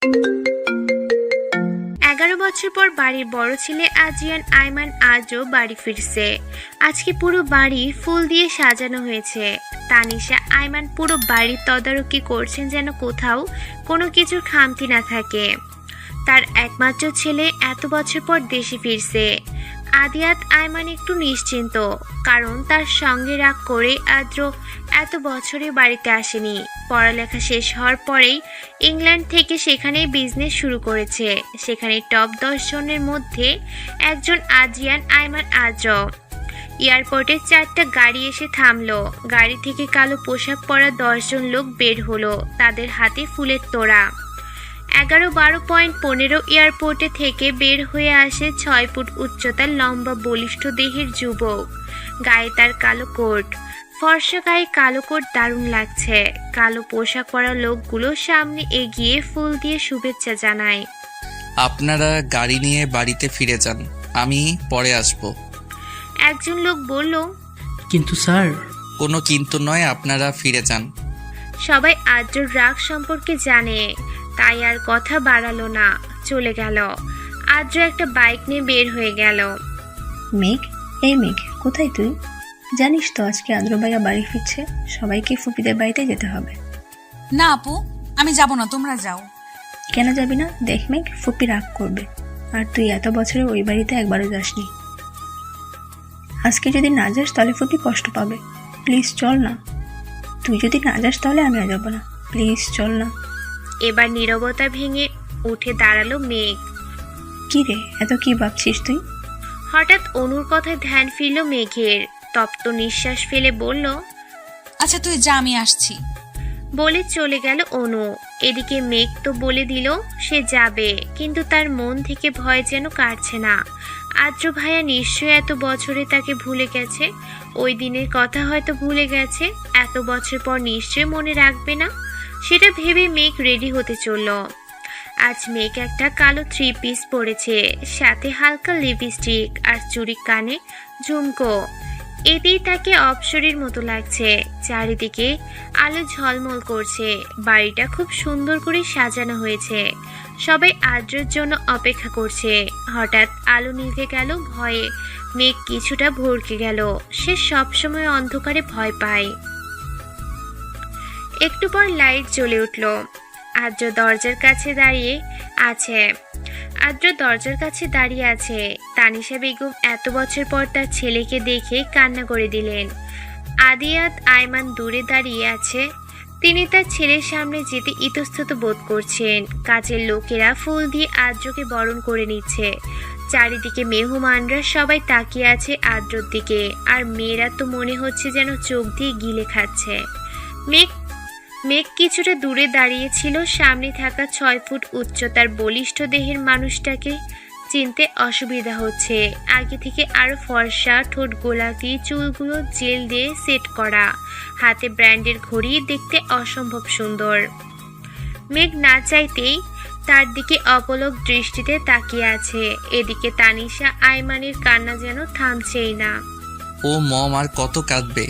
11 বছর পর বাড়ির বড় ছেলে আজিয়ান আইমান আজও বাড়ি ফিরছে। আজকে পুরো বাড়ি ফুল দিয়ে সাজানো হয়েছে। তানিশা আইমান পুরো বাড়ির তদারকি করছেন যেন কোথাও কোনো কিছুর খামতি না থাকে। তার একমাত্র ছেলে এত বছর পর দেশে ফিরছে। আদিয়াত আইমান একটু নিশ্চিন্ত, কারণ তার সঙ্গে রাগ করে আদ্র এত বছরে বাড়িতে আসেনি। পড়ালেখা শেষ হওয়ার পরেই ইংল্যান্ড থেকে সেখানেই বিজনেস শুরু করেছে। সেখানে টপ 10 জনের মধ্যে একজন আজিয়ান আইমান আদ্র। এয়ারপোর্টে 4টা গাড়ি এসে থামলো। গাড়ি থেকে কালো পোশাক পরা 10 জন লোক বের হলো, তাদের হাতে ফুলের তোড়া। 11-12.15 এয়ারপোর্টে থেকে বের হয়ে আসে 6 ফুট উচ্চতার লম্বা বলিষ্ঠ দেহের যুবক। গায়ে তার কালো কোট, ফর্সা গায়ে কালো কোট দারুণ লাগছে। কালো পোশাক পরা লোকগুলো সামনে এগিয়ে ফুল দিয়ে শুভেচ্ছা জানায়। আপনারা গাড়ি নিয়ে বাড়িতে ফিরে যান, আমি পরে আসব। একজন লোক বলল, কিন্তু স্যার। কোনো কিন্তু নয়, আপনারা ফিরে যান। সবাই আদ্রর রাগ সম্পর্কে জানে, তাই আর কথা বাড়ালো না, চলে গেল। আদ্র একটা বাইক নিয়ে বের হয়ে গেল। মেঘ, এই মেঘ, কোথায় তুই? জানিস তো আজকে আদ্র ভাইয়া বাড়ি ফিরছে, সবাইকে ফুপিদের বাড়িতে যেতে হবে। না আপু, আমি যাব না, তোমরা যাও। কেন যাবি না? দেখ মেঘ, ফুপি রাগ করবে, আর তুই এত বছরে ওই বাড়িতে একবারও যাসনি। আজকে যদি না যাস তাহলে ফুপি কষ্ট পাবে। প্লিজ চল না। তুই যদি না যাস তাহলে আমিও যাব না। প্লিজ চল না। এবার নীরবতা ভেঙে উঠে দাঁড়ালো মেঘ। কি রে, এত কি ভাবছিস তুই? হঠাৎ অনুর কথায় ধ্যান ফিরল মেঘের। তপ্ত নিঃশ্বাস ফেলে বলল, আচ্ছা তুই যা, আমি আসছি। বলে চলে গেল অনু। এদিকে মেঘ তো বলে দিল সে যাবে, কিন্তু তার মন থেকে ভয় যেন কাটছে না। আদ্র ভাইয়া নিশ্চয়ই এত বছরে তাকে ভুলে গেছে। ওই দিনের কথা হয়তো ভুলে গেছে, এত বছর পর নিশ্চয়ই মনে রাখবে না। সেটা ভেবে মেঘ রেডি হতে চলল। আজ মেঘ একটা কালো 3 পিস পরেছে, সাথে হালকা লিপস্টিক আর চুড়ি, কানে ঝুমকো। এতেই তাকে অপ্সরীর মতো লাগছে। চারিদিকে আলো ঝলমল করছে। বাড়িটা খুব সুন্দর করে সাজানো হয়েছে। সবাই আদ্রের জন্য অপেক্ষা করছে। হঠাৎ আলো নিভে গেল। ভয়ে মেঘ কিছুটা ভড়কে গেল। সে সবসময় অন্ধকারে ভয় পায়। একটু পর লাইট জ্বলে উঠল। আদ্র দরজার কাছে দাঁড়িয়ে আছে। তানিশা বেগম এত বছর পর তার ছেলেকে দেখে কান্না করে দিলেন। আদিয়াত আইমান দূরে দাঁড়িয়ে আছে। তিনি তার ছেলের সামনে যেতে ইতস্তত বোধ করছেন। কাজের লোকেরা ফুল দিয়ে আদ্রকে বরণ করে নিচ্ছে। চারিদিকে মেহমানরা সবাই তাকিয়ে আছে আদ্রর দিকে, আর মেয়েরা তো মনে হচ্ছে যেন চোখ দিয়ে গিলে খাচ্ছে। মেঘ কিছুটা দূরে দাঁড়িয়েছিল। সামনে থাকা 6 ফুট উচ্চতার বলিষ্ঠ দেহের মানুষটাকে চিনতে অসুবিধা হচ্ছে। আগে থেকে আরো ফর্সা, ঠোঁট গোলাপি, চুলগুলো জেল দিয়ে সেট করা, হাতে ব্র্যান্ডের ঘড়ি, দেখতে অসম্ভব সুন্দর। মেঘ না চাইতেই তার দিকে অপলক দৃষ্টিতে তাকিয়ে আছে। এদিকে তানিশা আইমানের কান্না যেন থামছেই না। ও মম, আর কত কাঁদবে?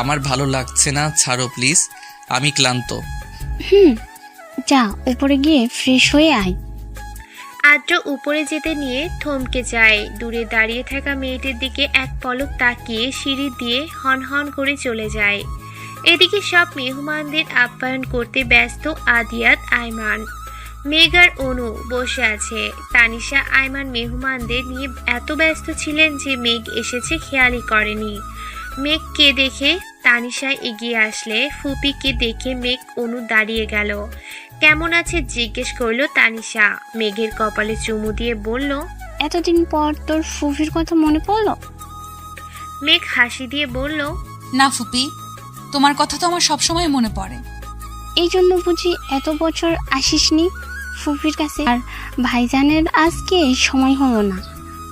আমার ভালো লাগছে না, ছাড়ো প্লিজ, আমি ক্লান্ত। যা, উপরে গিয়ে ফ্রেশ হয়ে আয়। আদ্র উপরে যেতে নিয়ে থমকে যায়। দূরে দাঁড়িয়ে থাকা মেয়েটির দিকে এক পলক তাকিয়ে সিঁড়ি দিয়ে হনহন করে চলে যায়। এদিকে সব মেহমানদের আপ্যায়ন করতে ব্যস্ত আদিয়াত আইমান। মেঘ আর অনু বসে আছে। তানিশা আইমান মেহমানদের নিয়ে এত ব্যস্ত ছিলেন যে মেঘ এসেছে খেয়ালই করেনি। মেঘকে দেখে তানিশা এগিয়ে আসলে ফুপিকে দেখে মেঘ অনু দাঁড়িয়ে গেল। কেমন আছে জিজ্ঞেস করলো তানিশা। মেঘের কপালে চুমু দিয়ে বলল, এতদিন পর তোর ফুফির কথা মনে পড়লো? মেঘ হাসি দিয়ে বলল, না ফুপি, তোমার কথা তো আমার সবসময় মনে পড়ে। এই জন্য বুঝি এত বছর আসিসনি ফুফির কাছে? আর ভাইজানের আজকে সময় হলো না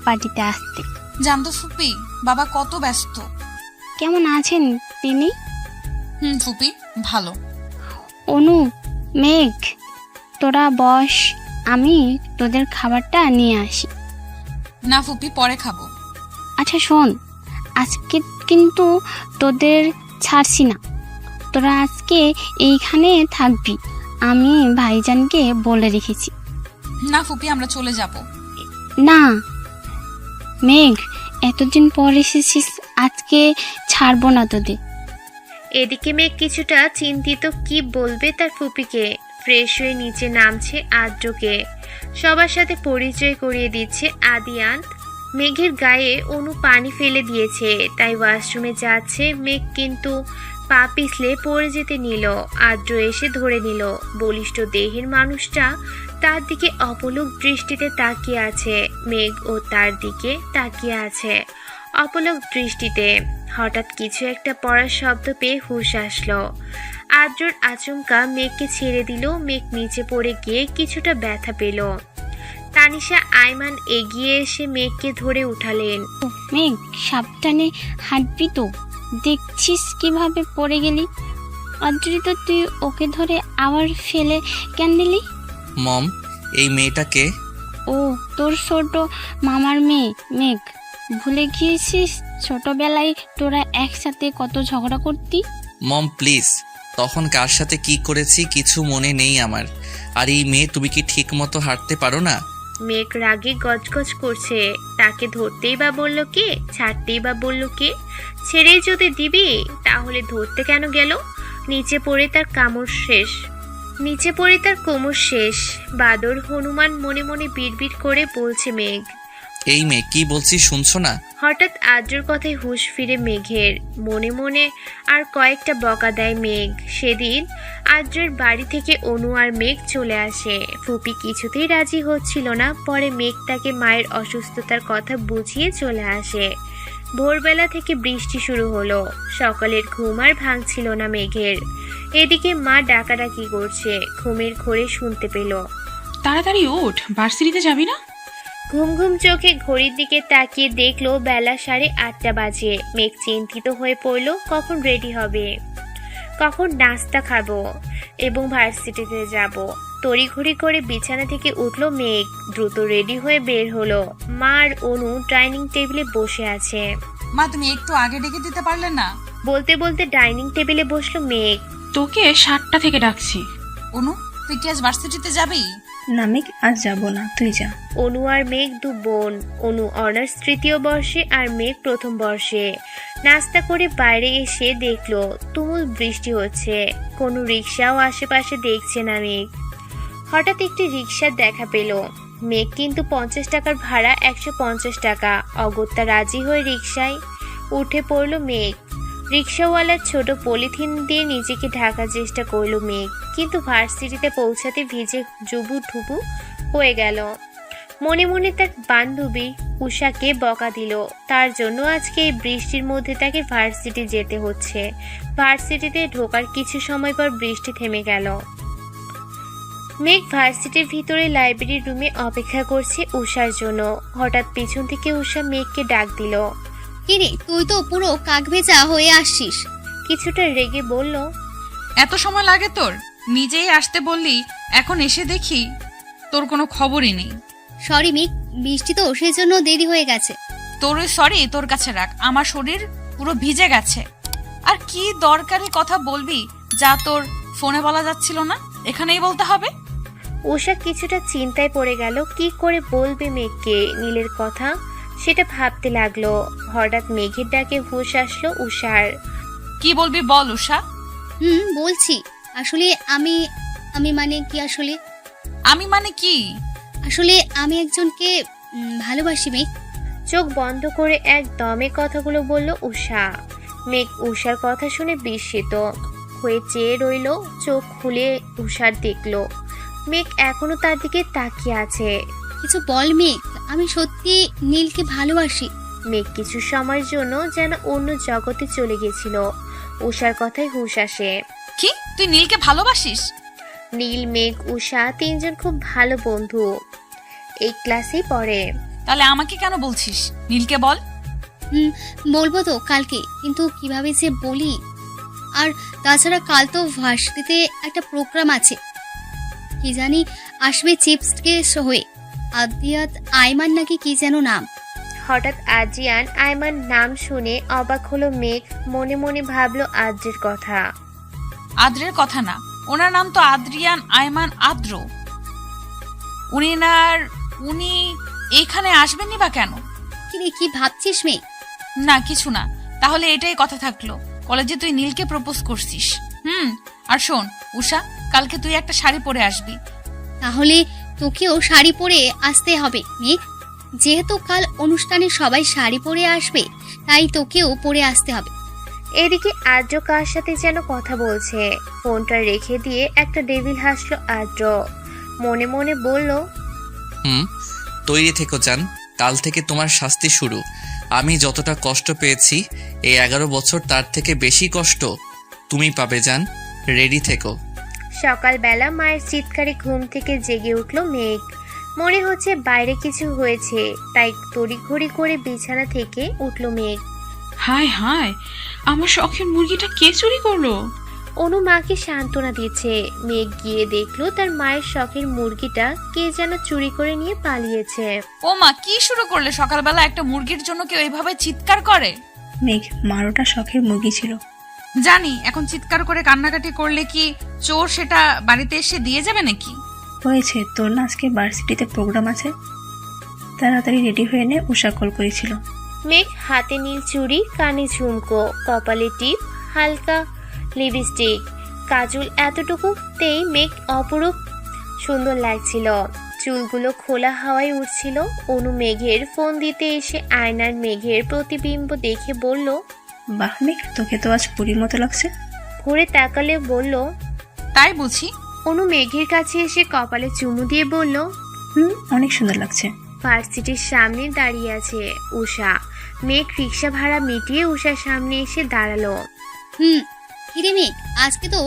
পার্টিতে আসতে। জানতো ফুপি, বাবা কত ব্যস্ত। কেমন আছেন তিনি? ফুপি ভালো। অনু, মেঘ, তোরা বস, আমি তোদের খাবারটা নিয়ে আসি। না ফুপি, পরে খাবো। আচ্ছা শোন, আজকে কিন্তু তোদের ছাড়ছি না। তোরা আজকে এইখানে থাকবি, আমি ভাইজানকে বলে রেখেছি। না ফুপি, আমরা চলে যাব। না মেঘ, এতদিন পর এসেছিস, আজকে ছাড়বো না তোদের। এদিকে মেঘ কিছুটা চিন্তিত, কি বলবে তার ফুপিকে। ফ্রেশ হয়ে নিচে নামছে আদ্রকে সবার সাথে পরিচয় করিয়ে দিচ্ছে আদিয়ান। মেঘের গায়ে অনু পানি ফেলে দিয়েছে, তাই ওয়াশরুমে যাচ্ছে মেঘ, কিন্তু পা পিছলে পড়ে যেতে নিল। আদ্র এসে ধরে নিল। বলিষ্ঠ দেহের মানুষটা তার দিকে অপলক দৃষ্টিতে তাকিয়ে আছে। মেঘ ও তার দিকে তাকিয়ে আছে অপলক দৃষ্টিতে। হঠাৎ কিছু একটা পড়ার শব্দ পেয়ে হুঁশ আসলো। আদ্রর আচমকা মেঘকে ছেড়ে দিল। মেঘ নিচে পড়ে গিয়ে কিছুটা ব্যথা পেল। তানিশা আইমান এগিয়ে এসে মেঘকে ধরে উঠালেন। মেঘ সাবধানে হাঁটবি তো, দেখছিস কিভাবে পড়ে গেলি। আদ্রিত তুই ওকে ধরে আবার ফেলে কেন দিলি? মম, এই মেয়েটাকে। ও তোর ছোট মামার মেয়ে মেঘ, ভুলে গিয়েছিস ছোটবেলায় তোরা একসাথে কত ঝগড়া করতি। মম প্লিজ, তখন কার সাথে কি করেছি কিছু মনে নেই আমার। আর এই মেয়ে, তুমি কি ঠিক মতো হাঁটতে পারো না? মেঘ রাগে গজগজ করছে। তাকে ধরতেই বা বলল কে, ছাড়তেই বা বলল কে? ছেড়েই যদি দিবি তাহলে ধরতে কেন গেল? নিচে পড়ে তার কোমর শেষ। বাদর হনুমান মনে মনে বিড়বিড় করে বলছে মেঘ। এই মেয়ে, কি বলছি শুনছো না? হঠাৎ আদ্রর কথায় হুঁশ ফিরে মেঘের। মনে মনে আর কয়েকটা বকা দেয় মেঘ। সেদিন আদ্রের বাড়ি থেকে অনু আর মেঘ চলে আসে। ফুপি কিছুতেই রাজি হচ্ছিল না। পরে মেঘ তাকে মায়ের অসুস্থতার কথা বুঝিয়ে চলে আসে। ভোরবেলা থেকে বৃষ্টি শুরু হলো। সকালের ঘুম আর ভাঙছিল না মেঘের। এদিকে মা ডাকাডাকি করছে, ঘুমের ঘোরে শুনতে পেল। তাড়াতাড়ি ওঠ, ভার্সিটিতে যাবি না? ঘুম ঘুম চোখে ঘড়ির দিকে তাকিয়ে দেখলো বেলা 8:30 বাজে। মেঘ চিন্তিত হয়ে পড়ল, কখন রেডি হবে, কখন নাস্তা খাবো এবং ভার্সিটিতে যাব। তড়িঘড়ি করে বিছানা থেকে উঠল মেঘ। দ্রুত রেডি হয়ে বের হলো। মা আর অনু ডাইনিং টেবিলে বসে আছে। মা, তুমি একটু আগে ডেকে দিতে পারলে না? বলতে বলতে ডাইনিং টেবিলে বসলো মেঘ। তোকে 7টা থেকে ডাকছি। অনু, তুই কি আজ ভার্সিটিতে যাবি? না মেঘ, আজ যাবো না, তুই যা। অনু আর মেঘ দু বোন। অনু অনার্স 3য় বর্ষে আর মেঘ 1ম বর্ষে। নাস্তা করে বাইরে এসে দেখলো তুমুল বৃষ্টি হচ্ছে। কোনো রিক্সাও আশেপাশে দেখছে না মেঘ। হঠাৎ একটি রিক্সার দেখা পেল মেঘ, কিন্তু 50 টাকার ভাড়া 150 টাকা। অগত্যা রাজি হয়ে রিক্সায় উঠে পড়ল মেঘ। রিক্সাওয়ালার ছোট পলিথিন দিয়ে নিজেকে ঢাকার চেষ্টা করল মেঘ, কিন্তু ভার্সিটিতে পৌঁছাতে ভিজে জুবুথুবু হয়ে গেল। মনে মনে তার বান্ধবী উষাকে বকা দিল। তার জন্য আজকে এই বৃষ্টির মধ্যে তাকে ভার্সিটি যেতে হচ্ছে। ভার্সিটিতে ঢোকার কিছু সময় পর বৃষ্টি থেমে গেল। মেঘ ভার্সিটির ভিতরে লাইব্রেরি রুমে অপেক্ষা করছে উষার জন্য। হঠাৎ পিছন থেকে উষা মেঘকে ডাক দিল। কিরে, তুই তো পুরো কাকভেজা হয়ে আসছিস। কিছুটা রেগে বলল, এত সময় লাগে তোর? নিজেই আসতে বললি, এখন এসে দেখি তোর কোনো খবরই নেই। সরি মিক, বৃষ্টি তো সেই জন্য দেরি হয়ে গেছে। তোর ওই সরি তোর কাছে রাখ, আমার শরীর পুরো ভিজে গেছে। আর কি দরকারি কথা বলবি যা তোর ফোনে বলা যাচ্ছিল না, এখানেই বলতে হবে? উষা কিছুটা চিন্তায় পড়ে গেল। কি করে বলবে মেঘকে নীলের কথা, সেটা ভাবতে লাগলো। হঠাৎ মেঘের ডাকে হুঁশ আসলো উষার। কি বলবি বল উষা। বলছি। আসলে আমি আমি মানে কি আসলে আমি মানে কি? আসলে আমি একজনকে ভালোবাসি মেঘ। চোখ বন্ধ করে একদমে কথাগুলো বলল উষা। মেঘ উষার কথা শুনে বিস্মিত হয়ে চেয়ে রইল। চোখ খুলে উষার দেখলো মেঘ এখনো তার দিকে তাকিয়ে আছে। কিছু বল মেঘ, আমি সত্যি নীলকে ভালোবাসি। মেঘ কিছু সময়ের জন্য যেন অন্য জগতে চলে গেছিল। উষার কথায় হুঁশ আসে। কি, তুই নীলকে ভালোবাসিস? নীল, মেঘ, উষা 3জন খুব ভালো বন্ধু। এই ক্লাসেই পড়ে। তাহলে আমাকে কেন বলছিস? নীলকে বল। বলবো তো কালকে, কিন্তু কিভাবে যে বলি। আর তাছাড়া কাল তো ভার্সিটিতে একটা প্রোগ্রাম আছে, কি জানি আসবে চিপসকে হয়ে। আদিয়াত আইমান নাকি কি যেন নাম। হঠাৎ আজিয়ান আইমান নাম শুনে অবাক হলো মেঘ। মনে মনে ভাবলো আদ্রের কথা। আদ্রের কথা না, ওনার নাম তো আদ্রিয়ান আয়মান আদ্র। উনি এইখানে আসবেনই বা কেন? কিরে, কি ভাবছিস মেয়ে? না কিছু না। তাহলে এটাই কথা থাকলো, কলেজে তুই নীলকে প্রপোজ করছিস। আর শোন উষা, কালকে তুই একটা শাড়ি পরে আসবি। তাহলে তোকেও শাড়ি পরে আসতে হবে মেঘ। যেহেতু কাল অনুষ্ঠানে সবাই শাড়ি পরে আসবে, তাই তোকেও পরে আসতে হবে। এদিকে আদ্র কার সাথে যেন কথা বলছে। ফোনটা রেখে দিয়ে একটা ডেভিল হাসলো আদ্র। মনে মনে বলল, তৈরি থেকো জান, কাল থেকে তোমার শাস্তি শুরু। আমি যতটা কষ্ট পেয়েছি এই 11 বছর, তার থেকে বেশি কষ্ট তুমি পাবে জান। রেডি থেকো। সকালবেলা মায়ের চিৎকারে ঘুম থেকে জেগে উঠল মেঘ। মনে হচ্ছে বাইরে কিছু হয়েছে, তাই তড়িঘড়ি করে বিছানা থেকে উঠল মেঘ। হায় হায়, আমার শখের মুরগিটা কে চুরি করলো? অনু মাকে সান্ত্বনা দিচ্ছে। মেঘ গিয়ে দেখলো তার মায়ের শখের মুরগিটা কে যেন চুরি করে নিয়ে পালিয়েছে। ও মা, কি শুরু করলে সকালবেলা? একটা মুরগির জন্য কেউ এইভাবে চিৎকার করে? মেঘ, মারোটা শখের মুরগি ছিল। জানি, এখন চিৎকার করে কান্নাকাটি করলে কি চোর সেটা বাড়িতে এসে দিয়ে যাবে নাকি? হয়েছে, তোর না আজকে ভার্সিটিতে প্রোগ্রাম আছে, তাড়াতাড়ি রেডি হয়ে নে, উষা কল করেছিল। মেঘ হাতে নীল চুড়ি, কানে ঝুমকো, কপালে টিপ, হালকা লিপস্টিক, কাজল, এতটুকুতেই মেঘ অপরূপ সুন্দর লাগছিল। চুলগুলো খোলা হাওয়ায় উঠছিল। অনু মেঘের ফোন দিতে এসে আয়নার মেঘের প্রতিবিম্ব দেখে বলল, বাহ মেঘ, তোকে তো আজ পুরীর মতো লাগছে। ঘুরে তাকালে বলল, তাই বুঝি? অনু মেঘের কাছে এসে কপালে চুমু দিয়ে বলল, অনেক সুন্দর লাগছে। ভার্সিটির সামনে দাঁড়িয়ে আছে উষা। মেঘ রিক্সা ভাড়া মিটিয়ে উষার সামনে এসে দাঁড়ালো। কিরে মেঘ, আজকে তো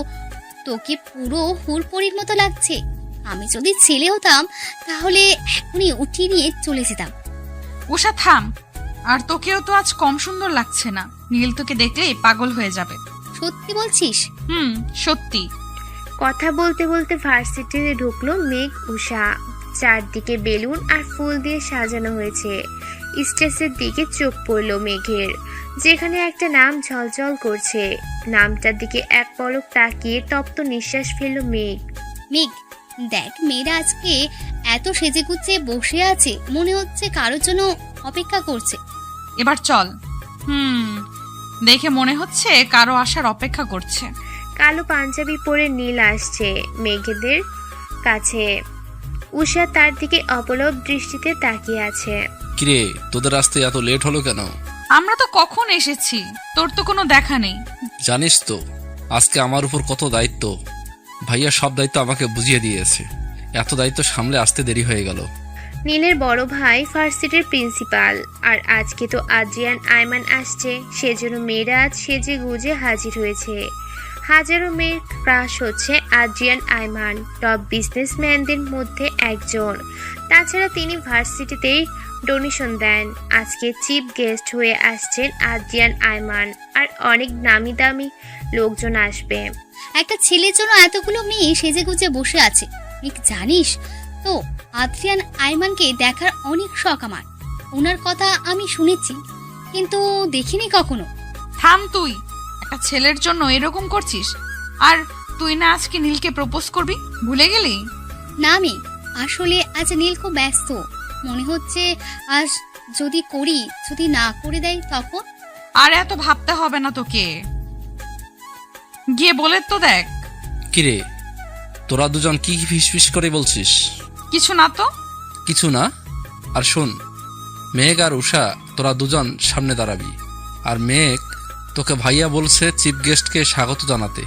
তোকে পুরো হুড়পড়ির মতো লাগছে। আমি যদি ছেলে হতাম তাহলে এখনই উঠিয়ে নিয়ে চলে যেতাম। উষা থাম, আর তোকেও তো আজ কম সুন্দর লাগছে না। নীল তোকে দেখলেই পাগল হয়ে যাবে। সত্যি বলছিস? সত্যি। কথা বলতে বলতে ভার্সিটিতে ঢুকলো মেঘ উষা। চারদিকে বেলুন আর ফুল দিয়ে সাজানো হয়েছে। স্টেজের দিকে চোখ পড়লো মেঘের, যেখানে একটা নাম ঝলঝল করছে। নামটার দিকে এক পলক তাকিয়ে তপ্ত নিঃশ্বাস ফেললো মেঘ। মেঘ দেখ, মেয়েরা আজকে এত সেজেগুজে বসে আছে, মনে হচ্ছে কারোর জন্য অপেক্ষা করছে। এবার চল। দেখে মনে হচ্ছে কারো আসার অপেক্ষা করছে। কালো পাঞ্জাবি পরে নীল আসছে মেঘেদের কাছে। উষা তার দিকে অপলক দৃষ্টিতে তাকিয়ে আছে। কিরে, তোদের আসতে এত লেট হলো কেন? আমরা তো কখন এসেছি, তোর তো কোনো দেখা নেই। জানিস তো আজকে আমার উপর কত দায়িত্ব। ভাইয়া সব দায়িত্ব আমাকে বুঝিয়ে দিয়েছে, এত দায়িত্ব সামলে আসতে দেরি হয়ে গেল। নীলের বড় ভাই ভার্সিটির প্রিন্সিপাল, আর আজকে তো আদ্রিয়ান আয়মান আসছে, সেজন্য মেয়েরা আজ সেজে গুজে হাজির হয়েছে। হাজারো মেয়ের ক্রাশ হচ্ছে আদ্রিয়ান আয়মান, টপ বিজনেসম্যানদের মধ্যে একজন। তাছাড়া তিনি ভার্সিটিতেই ডোনেশন দেন। আজকে চিফ গেস্ট হয়ে আসছেন আদ্রিয়ান আয়মান, আর অনেক নামি দামি লোকজন আসবে। একটা ছেলের জন্য এতগুলো মেয়ে সেজেগুজে বসে আছে। মেঘ জানিস তো, আদ্রিয়ান আয়মানকে দেখার অনেক শখ আমার। ওনার কথা আমি শুনেছি, কিন্তু দেখিনি কখনো। থাম তুই, একটা ছেলের জন্য এরকম করছিস? আর তুই না আজকে নীলকে প্রপোজ করবি, ভুলে গেলি? না আমি আসলে আজ নীল খুব ব্যস্ত। মনে হচ্ছে আজ যদি করি, যদি না করে দেয় তখন। আর এত ভাবতে হবে না তোকে, গিয়ে বলে তো দেখ। কিরে, তোরা দুজন কি ফিসফিস করে বলছিস? কিছু না তো। কিছু না? আর শোন, মেঘ আর উষা তোরা দুজন সামনে দাঁড়াবি। আর মেঘ, তোকে ভাইয়া বলছে চিফ গেস্টকে স্বাগত জানাতে।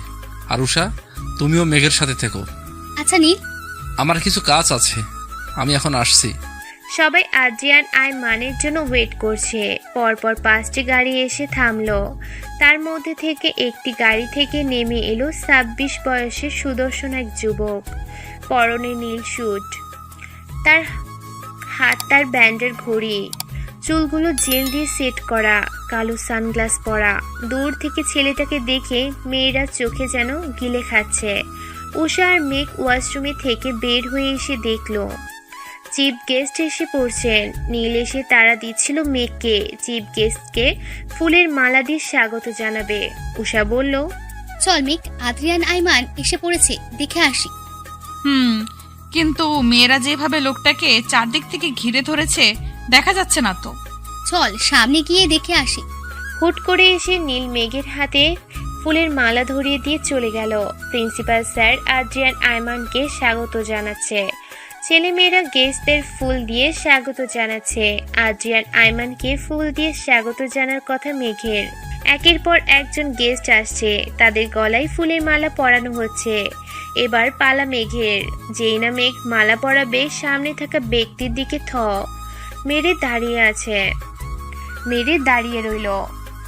আর উষা, তুমিও মেঘের সাথে থেকো। আচ্ছা নীল, আমার কিছু কাজ আছে, আমি এখন আসছি। সবাই আদ্রিয়ান আয়মানের জন্য ওয়েট করছে। পরপর 5টি গাড়ি এসে থামলো। তার মধ্যে থেকে একটি গাড়ি থেকে নেমে এলো 26 বয়সের সুদর্শন এক যুবক। পরনে নীল স্যুট, তার তার ব্যান্ডের ঘড়ি, চুলগুলো জেল দিয়ে সেট করা, কালো সানগ্লাস পরা। দূর থেকে ছেলেটাকে দেখে মেয়েরা চোখে যেন গিলে খাচ্ছে। উষা আর মেঘ ওয়াশরুমে থেকে বের হয়ে এসে দেখলো চিফ গেস্ট এসে পড়ছেন। নীল এসে তারা দিচ্ছিল মেঘকে। চিফ গেস্টকে ফুলের মালা দিয়ে স্বাগত জানাবে। উষা বলল, চল মেঘ, আদ্রিয়ান আইমান এসে পড়েছে, দেখে আসি। কিন্তু মেয়েরা যেভাবে লোকটাকে চারদিক থেকে ঘিরে ধরেছে দেখা যাচ্ছে না তো। চল সামনে গিয়ে দেখে আসি। হুট করে এসে নীল মেঘের হাতে ফুলের মালা ধরিয়ে দিয়ে চলে গেল। প্রিন্সিপাল স্যার আদ্রিয়ান আইমানকে স্বাগত জানাচ্ছে। ছেলেমেয়েরা গেস্টদের ফুল দিয়ে স্বাগত জানাচ্ছে। আদ্রিয়ান আইমানকে ফুল দিয়ে স্বাগত জানার কথা মেঘের। একের পর একজন গেস্ট আসছে, তাদের গলায় ফুলের মালা পরানো হচ্ছে। এবার পালা মেঘের। যেই না মেঘ মালা পরাবে, সামনে থাকা ব্যক্তির দিকে মেরে দাঁড়িয়ে রইল।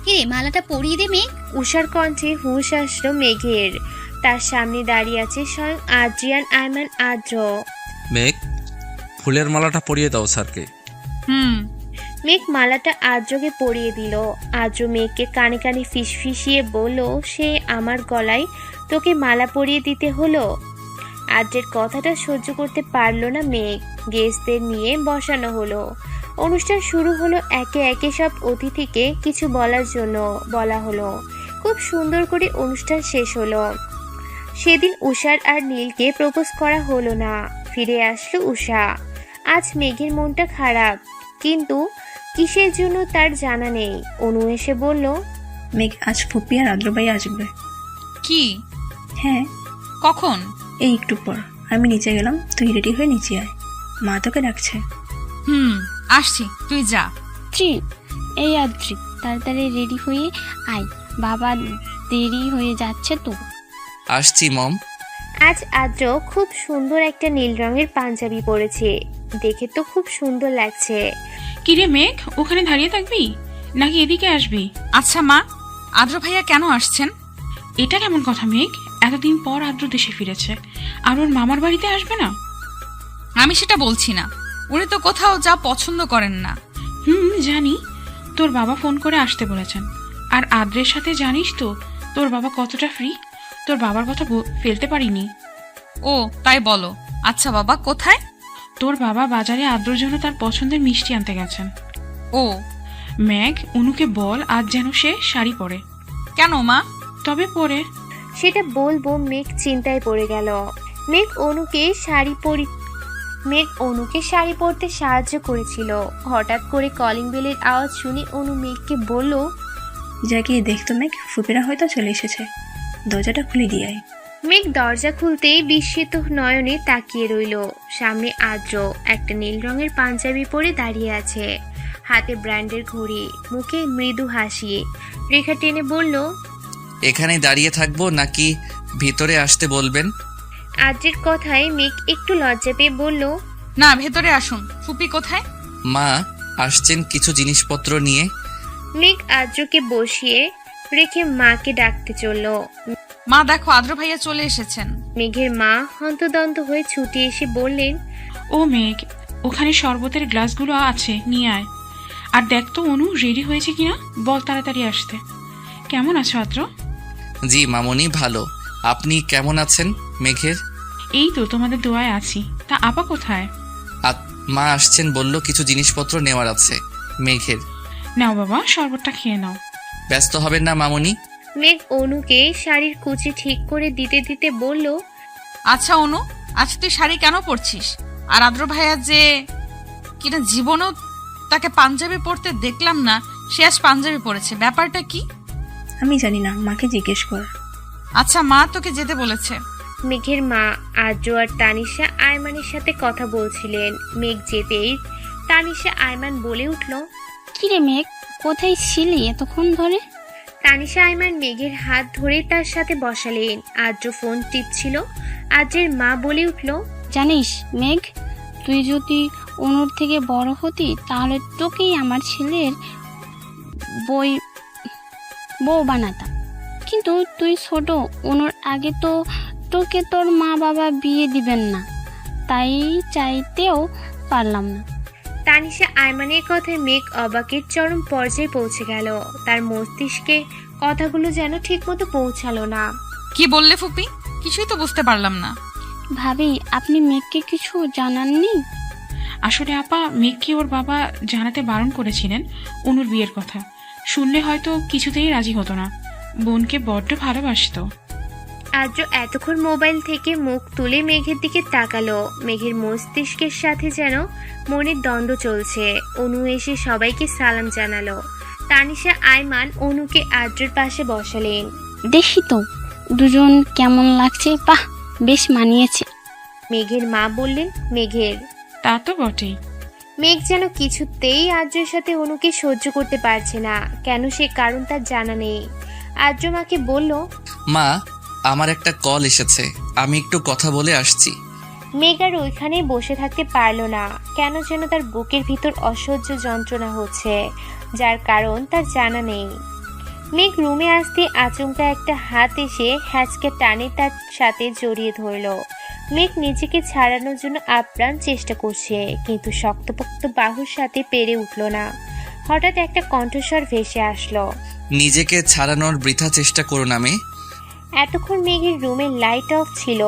কিরে, মালাটা পরিয়ে দে মেঘ। উষার কণ্ঠে হুঁশ আসলো মেঘের। তার সামনে দাঁড়িয়ে আছে স্বয়ং আদ্রিয়ান আইমান আদ্র। মেঘ, ফুলের মালাটা পরিয়ে দাও স্যারকে। মেঘ মালাটা আদ্রকে পরিয়ে দিল। আদ্র মেঘকে কানে কানে ফিসফিসিয়ে বলল, সে আমার গলায় তোকে মালা পরিয়ে দিতে হলো। আদ্রের কথাটা সহ্য করতে পারলো না মেঘ। গেস্টদের নিয়ে বসানো হলো। অনুষ্ঠান শুরু হলো। একে একে সব অতিথিকে কিছু বলার জন্য বলা হলো। খুব সুন্দর করে অনুষ্ঠান শেষ হলো। সেদিন উষার আর নীলকে প্রপোজ করা হলো না। ফিরে আসলো উষা। আজ মেঘের মনটা খারাপ, কিন্তু কিসের জন্য তার জানা নেই। অনু এসে বলল, মেঘ, আজ ফুপি আর আদ্রবাই আসবে। কি? হ্যাঁ, কখন? এই একটু পর। আমি নিচে গেলাম, তুই রেডি হয়ে নিচে আয়, মা তোকে ডাকছে। আসছি, তুই যা। আদ্রি, এই আদ্রি, তাড়াতাড়ি রেডি হয়ে আয়, বাবা দেরি হয়ে যাচ্ছে তো। আসছি মম। আজ আদ্র খুব সুন্দর একটা নীল রঙের পাঞ্জাবি পরেছে। দেখে তো খুব সুন্দর লাগছে। কিরে মেঘ, ওখানে দাঁড়িয়ে থাকবি নাকি এদিকে আসবি? আচ্ছা মা, আদ্র ভাইয়া কেন আসছেন? এটা কেমন কথা মেঘ? এতদিন পর আদ্র দেশে ফিরেছে, আর ওর মামার বাড়িতে আসবে না? আমি সেটা বলছি না, উনি তো কোথাও যা পছন্দ করেন না। জানি, তোর বাবা ফোন করে আসতে বলেছেন। আর আদ্রের সাথে জানিস তো তোর বাবা কতটা ফ্রি। তোর বাবার কথা ফেলতে পারিনি। ও তাই বলো। আচ্ছা বাবা, কোথায়? তোর বাবা বাজারে আদ্রর জন্য তার পছন্দের মিষ্টি আনতে গেছেন। ও মেঘ, অনুকে বল আজ যেন সে শাড়ি পরে। কেন মা? তবে পরে। সেটা বলবো মেঘ চিন্তায় পড়ে গেল। মেঘ অনুকে শাড়ি পরতে সাহায্য করেছিল। হঠাৎ করে কলিং বেলের আওয়াজ শুনে অনু মেঘকে বলল, যা গিয়ে দেখতো মেঘ, ফুপিরা হয়তো চলে এসেছে, দরজাটা খুলে দিয়ে আয়। মেঘ দরজা খুলতেই বিস্মিত নয়নে তাকিয়ে রইল। সামনে আদ্র একটা নীল রঙের পাঞ্জাবি পরে দাঁড়িয়ে আছে, হাতে ব্র্যান্ডের ঘড়ি, মুখে মৃদু হাসি। রেখা টেনে বলল, এখানে দাঁড়িয়ে থাকবো নাকি ভিতরে আসতে বলবেন? আদ্রের কথায় মেঘ একটু লজ্জা পেয়ে বলল, না, ভেতরে আসুন। ফুপি কোথায়? মা আসছেন কিছু জিনিসপত্র নিয়ে। মেঘ আদ্রকে বসিয়ে রেখে মাকে ডাকতে চলল। মা দেখো, আদ্র ভাইয়া চলে এসেছেন। মেঘের মা হন্তদন্ত হয়ে ছুটে এসে বললেন, ও মেঘ, ওখানে শরবতের গ্লাসগুলো আছে, নিয়ে আয়। আর দেখ তো অনু রেডি হয়েছে কিনা, বল তাড়াতাড়ি আসতে। কেমন আছো আদ্র? জি মামনি, ভালো। আপনি কেমন আছেন? মেঘের? এই তো তোমাদের দোয়ায় আছি। তা আপা কোথায়? মা আসছেন, বলল কিছু জিনিসপত্র নেওয়ার আছে। মেঘের? নাও বাবা, শরবতটা খেয়ে নাও। ব্যস্ত হবেন না মামনি। মেঘ অনুকে শাড়ির কুচি ঠিক করে দিতে দিতে বলল, আচ্ছা অনু, আজ তুই শাড়ি কেন পরছিস? আর আদ্র ভাইয়া যে কিনা জীবনেও তাকে পাঞ্জাবি পরতে দেখলাম না, সে আজ পাঞ্জাবি পরেছে, ব্যাপারটা কি? আমি জানি না, মাকে জিজ্ঞেস কর। আচ্ছা মা তোকে যেতে বলেছে। মেঘের মা আদ্র আর তানিশা আয়মানের সাথে কথা বলছিলেন। মেঘ যেতেই তানিশা আয়মান বলে উঠল, কিরে মেঘ, কোথায় ছিলি এতক্ষণ ধরে? তানিশা আয়মান মেঘের হাত ধরে তার সাথে বসালেন। আদ্র ফোন টিপছিল। আদ্রের মা বলে উঠল, জানিস মেঘ, তুই যদি অনুর থেকে বড় হতি তাহলে তোকেই আমার ছেলের বউ বানাতাম। কিন্তু তুই ছোট, অনুর আগে তো তোকে তোর মা বাবা বিয়ে দিবেন না, তাই চাইতেও পারলাম না। তানিশা আয়মানের কথায় মেঘ অবাকের চরম পর্যায়ে পৌঁছে গেল। তার মস্তিষ্কে কথাগুলো যেন ঠিকমতো পৌঁছালো না। কি বললে ফুপি? কিছুই তো বুঝতে পারলাম না। ভাবি, আপনি মেঘকে কিছু জানাননি? আসলে আপা, মেঘকে ওর বাবা জানাতে বারণ করেছিলেন অনুর বিয়ের কথা। শুনলে হয়তো কিছুতেই রাজি হতো না। বোনকে বড্ড ভালোবাসতো। আদ্র এতক্ষণ মোবাইল থেকে মুখ তুলে মেঘের দিকে তাকালো। মেঘের মস্তিষ্কের সাথে যেন মনের দ্বন্দ্ব চলছে। অনু এসে সবাইকে সালাম জানালো। তানিশা আইমান অনুকে আদ্রের পাশে বসালেন। দেখি তো দুজন কেমন লাগছে, বাহ বেশ মানিয়েছে। মেঘের মা বললেন। মেঘের তা তো বটেই। মেঘ যেন কিছুতেই আদ্রের সাথে অনুকে সহ্য করতে পারছে না। কেন সে কারণ তার জানা নেই। আদ্র মাকে বলল, মা, আমার একটা কল এসেছে, আমি একটু কথা বলে আসছি। মেঘ আর ওইখানে বসে থাকতে পারল না। কেন যেন তার বুকের ভিতর অসহ্য যন্ত্রণা হচ্ছে, যার কারণ তার জানা নেই। মেঘ রুমে আসতে আচমকা একটা হাত এসে হ্যাচকে টানে তার সাথে জড়িয়ে ধরল। মেঘ নিজেকে ছাড়ানোর জন্য আপ্রাণ চেষ্টা করছে, কিন্তু শক্তপোক্ত বাহুর সাথে পেরে উঠল না। হঠাৎ একটা কণ্ঠস্বর ভেসে আসলো। নিজেকে ছাড়ানোর বৃথা চেষ্টা করো না মেয়ে। এতক্ষণ মেঘের রুমের লাইট অফ ছিল।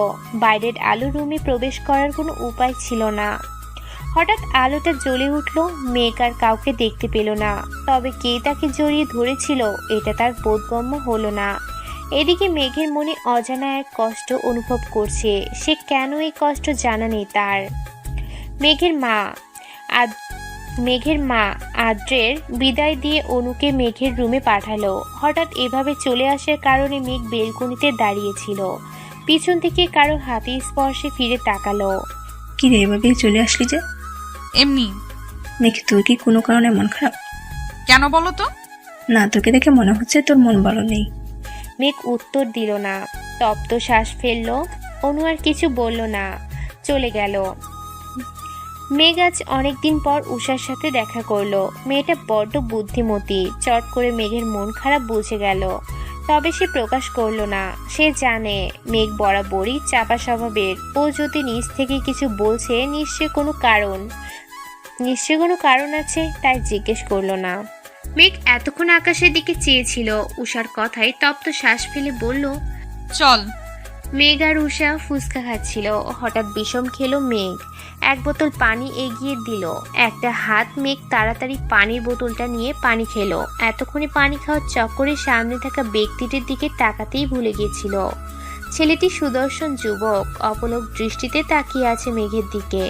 বাইরের আলো রুমে প্রবেশ করার কোনো উপায় ছিল না। হঠাৎ আলোটা জ্বলে উঠল। মেঘ আর কাউকে দেখতে পেল না, তবে কে তাকে জড়িয়ে ধরেছিল এটা তার বোধগম্য হলো না। এদিকে মেঘের মনে অজানা এক কষ্ট অনুভব করছে। সে কেন এই কষ্ট জানা নেই তার। মেঘের মা আদ্রের বিদায় দিয়ে অনুকে মেঘের রুমে পাঠালো। হঠাৎ এভাবে চলে আসার কারণে মেঘ বেলকনিতে দাঁড়িয়েছিল। পিছন থেকে কারো হাতে স্পর্শে ফিরে তাকালো। কি রে, এভাবেই চলে আসলি যে? এমনি। মেঘ, তোর কি কোনো কারণে মন খারাপ? কেন বলো তো? না, তোকে দেখে মনে হচ্ছে তোর মন ভালো নেই। মেঘ উত্তর দিল না, তপ্ত শ্বাস ফেললো। অনু আর কিছু বলল না, চলে গেল। মেঘ আজ অনেকদিন পর উষার সাথে দেখা করলো। মেয়েটা বড্ড বুদ্ধিমতী। চট করে মেঘের মন খারাপ বুঝে গেল, তবে সে প্রকাশ করলো না। সে জানে মেঘ বরাবরই চাপা স্বভাবের। ও যদি নিজ থেকে কিছু বলছে নিশ্চয় কোনো কারণ আছে, তাই জিজ্ঞেস করলো না। মেঘ এতক্ষণ আকাশের দিকে চেয়েছিল। উষার কথায় তপ্ত শ্বাস ফেলে বলল, চল। মেঘ আর উষা ফুচকা খাচ্ছিল। হঠাৎ বিষম খেলো মেঘ। এক বোতল পানি এগিয়ে দিল। একটা হাত মেঘ তাড়াতাড়ি পানির বোতলটা নিয়ে পানি খেলো। এতক্ষণে পানি খাওয়ার চক্করে সামনে থাকা ব্যক্তিটির দিকে তাকাতেই ভুলে গিয়েছিল। ছেলেটি সুদর্শন যুবক, অপলক দৃষ্টিতে তাকিয়ে আছে মেঘের দিকে।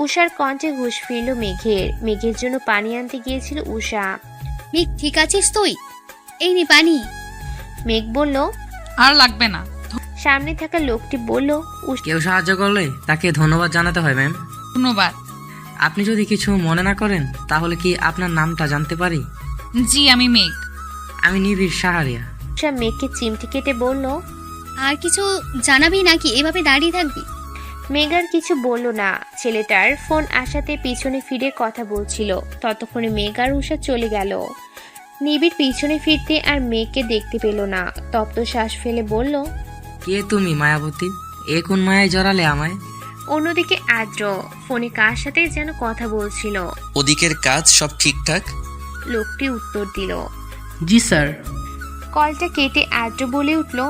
উষার কণ্ঠে হুঁশ ফিরল মেঘের। মেঘের জন্য পানি আনতে গিয়েছিল উষা। মেঘ, ঠিক আছিস তুই? এই নে পানি। মেঘ বলল, আর লাগবে না। সামনে থাকা লোকটি বলল, কেউ সাহায্য করলে তাকে ধন্যবাদ জানাতে হয় ম্যাম। ধন্যবাদ। আপনি যদি কিছু মনে না করেন তাহলে কি আপনার নামটা জানতে পারি? জি, আমি মেঘ। আমি নিবিড় সাহারিয়া। উষা মেঘকে চিমটি কেটে বলল, আর কিছু জানাবি নাকি এভাবে দাঁড়িয়ে থাকবি? মেঘ আর কিছু বলল না। ছেলেটার ফোন আসাতে পিছনে ফিরে কথা বলছিল। ততক্ষণে মেঘ আর উষা চলে গেল। নিবিড় পিছনে ফিরতে আর মেঘকে দেখতে পেল না। তপ্ত শ্বাস ফেলে বলল, কে তুমি মায়াবতী? এ কোন মায়ায় জড়ালে আমায়? অন্যদিকে আদ্র ফোনে কার সাথে যেন কথা বলছিল। ওদিকের কাজ সব ঠিকঠাক? লোকটি উত্তর দিল। জি স্যার। কলটা কেটে আদ্র বলে উঠল,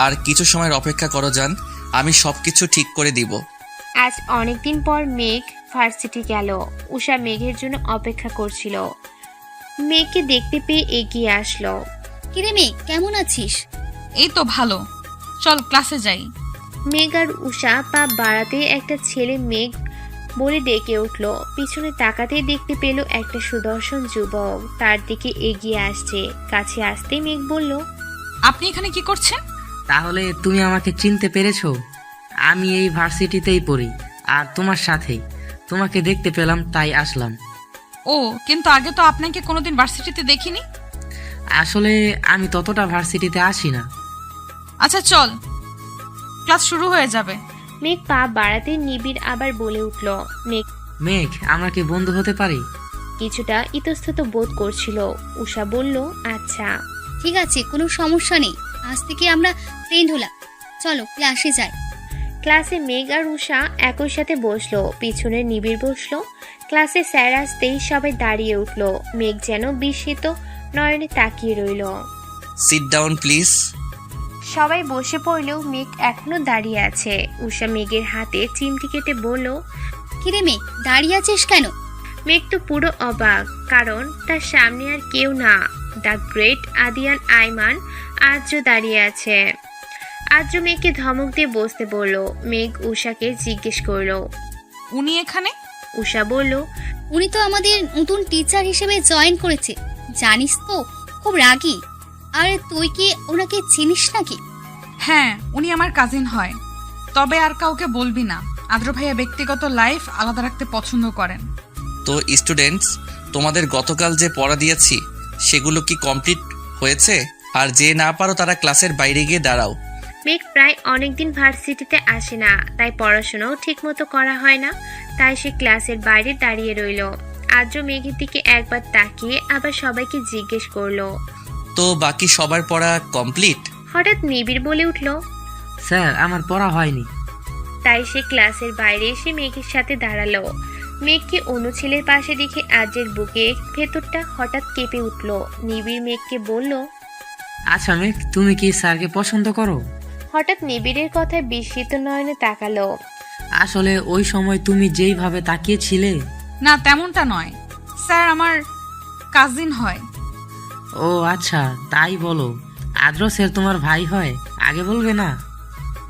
আর কিছু সময়ের অপেক্ষা করো যান, আমি সবকিছু ঠিক করে দিব। আজ অনেকদিন পর মেঘ ভার্সিটি গেল। উষা মেঘের জন্য অপেক্ষা করছিল। মেঘকে দেখতে পেয়ে এগিয়ে আসলো। কিরে মেঘ, কেমন আছিস? এই তো ভালো, চল ক্লাসে যাই। মেঘ আর উষা পা বাড়াতে একটা ছেলে মেঘ বলে ডেকে উঠল। পিছনে তাকাতেই দেখতে পেল একটা সুদর্শন যুবক তার দিকে এগিয়ে আসছে। কাছে আসতেই মেঘ বলল, আপনি এখানে কি করছেন? তাহলে তুমি আমাকে চিনতে পেরেছো? আমি এই ভার্সিটিতেই পড়ি আর তোমার সাথেই। তোমাকে দেখতে পেলাম তাই আসলাম। ও, কিন্তু আগে তো আপনাকে কোনোদিন ভার্সিটিতে দেখিনি। আসলে আমি ততটা ভার্সিটিতে আসি না। আচ্ছা চল, ক্লাস শুরু হয়ে যাবে। মেঘ পা বাড়াতে নিবিড় আবার বলে উঠল। মেঘ, আমরা কি বন্ধু হতে পারি? কিছুটা ইতস্তত বোধ করছিল। উষা বলল, আচ্ছা ঠিক আছে, কোনো সমস্যা নেই। আজ থেকে আমরা ফ্রেন্ড হলাম। চলো ক্লাসে যাই। ক্লাসে মেঘ আর উষা একই সাথে বসলো। পিছনে নিবিড় বসলো। ক্লাসে স্যার আসতেই সবাই দাঁড়িয়ে উঠলো। মেঘ যেন বিস্মিত নয়নে তাকিয়ে রইল। Sit down please. সবাই বসে পড়লেও মেঘ এখনো দাঁড়িয়ে আছে। উষা মেঘের হাতে চিমটি কেটে বলল, কিরে মেঘ, দাঁড়িয়ে আছিস কেন? মেঘ তো পুরো অবাক, কারণ তার সামনে আর কেউ না, দ্য গ্রেট আদিয়ান আইমান আদ্র দাঁড়িয়ে আছে। আদ্র মেঘকে ধমক দিয়ে বসতে বলল। মেঘ উষাকে জিজ্ঞেস করলো। উনি এখানে? উষা বলল, উনি তো আমাদের নতুন টিচার হিসেবে জয়েন করেছে, জানিস তো, খুব রাগী। আর তুই কি ওনাকে চিনিস নাকি? হ্যাঁ, উনি আমার কাজিন হয়। তবে আর কাউকে বলবি না, আদ্র ভাইয়া ব্যক্তিগত লাইফ আলাদা রাখতে পছন্দ করেন। তো স্টুডেন্টস, তোমাদের গতকাল যে পড়া দিয়েছি সেগুলো কি কমপ্লিট হয়েছে? আর যে না পারো তারা ক্লাসের বাইরে গিয়ে দাঁড়াও। মেঘ প্রায় অনেকদিন ভার্সিটিতে আসে না, তাই পড়াশোনাও ঠিকমতো করা হয় না, তাই সে ক্লাসের বাইরে দাঁড়িয়ে রইল। আদ্র মেঘের দিকে একবার তাকিয়ে আবার সবাইকে জিজ্ঞেস করলো। তো বাকি সবার পড়া কমপ্লিট? হঠাৎ নিবিড় বলে উঠল। স্যার আমার পড়া হয়নি। তাই সে ক্লাসের বাইরে এসে মেঘের সাথে দাঁড়ালো। মেঘকে অন্য ছেলের পাশে দেখে আদ্রের বুকে ভেতরটা হঠাৎ কেঁপে উঠল। নিবিড় মেঘকে বলল, আচ্ছা মেঘ, তুমি কি স্যারকে পছন্দ করো? হঠাৎ নিবিড়ের কথায় বিস্মিত নয়নে তাকালো। আসলে ওই সময় তুমি যেইভাবে তাকিয়েছিলে। না, তেমনটা নয় স্যার, আমার কাজিন হয়। ও আচ্ছা, তাই বলো। আদ্র স্যার তোমার ভাই হয়, আগে বলবে না?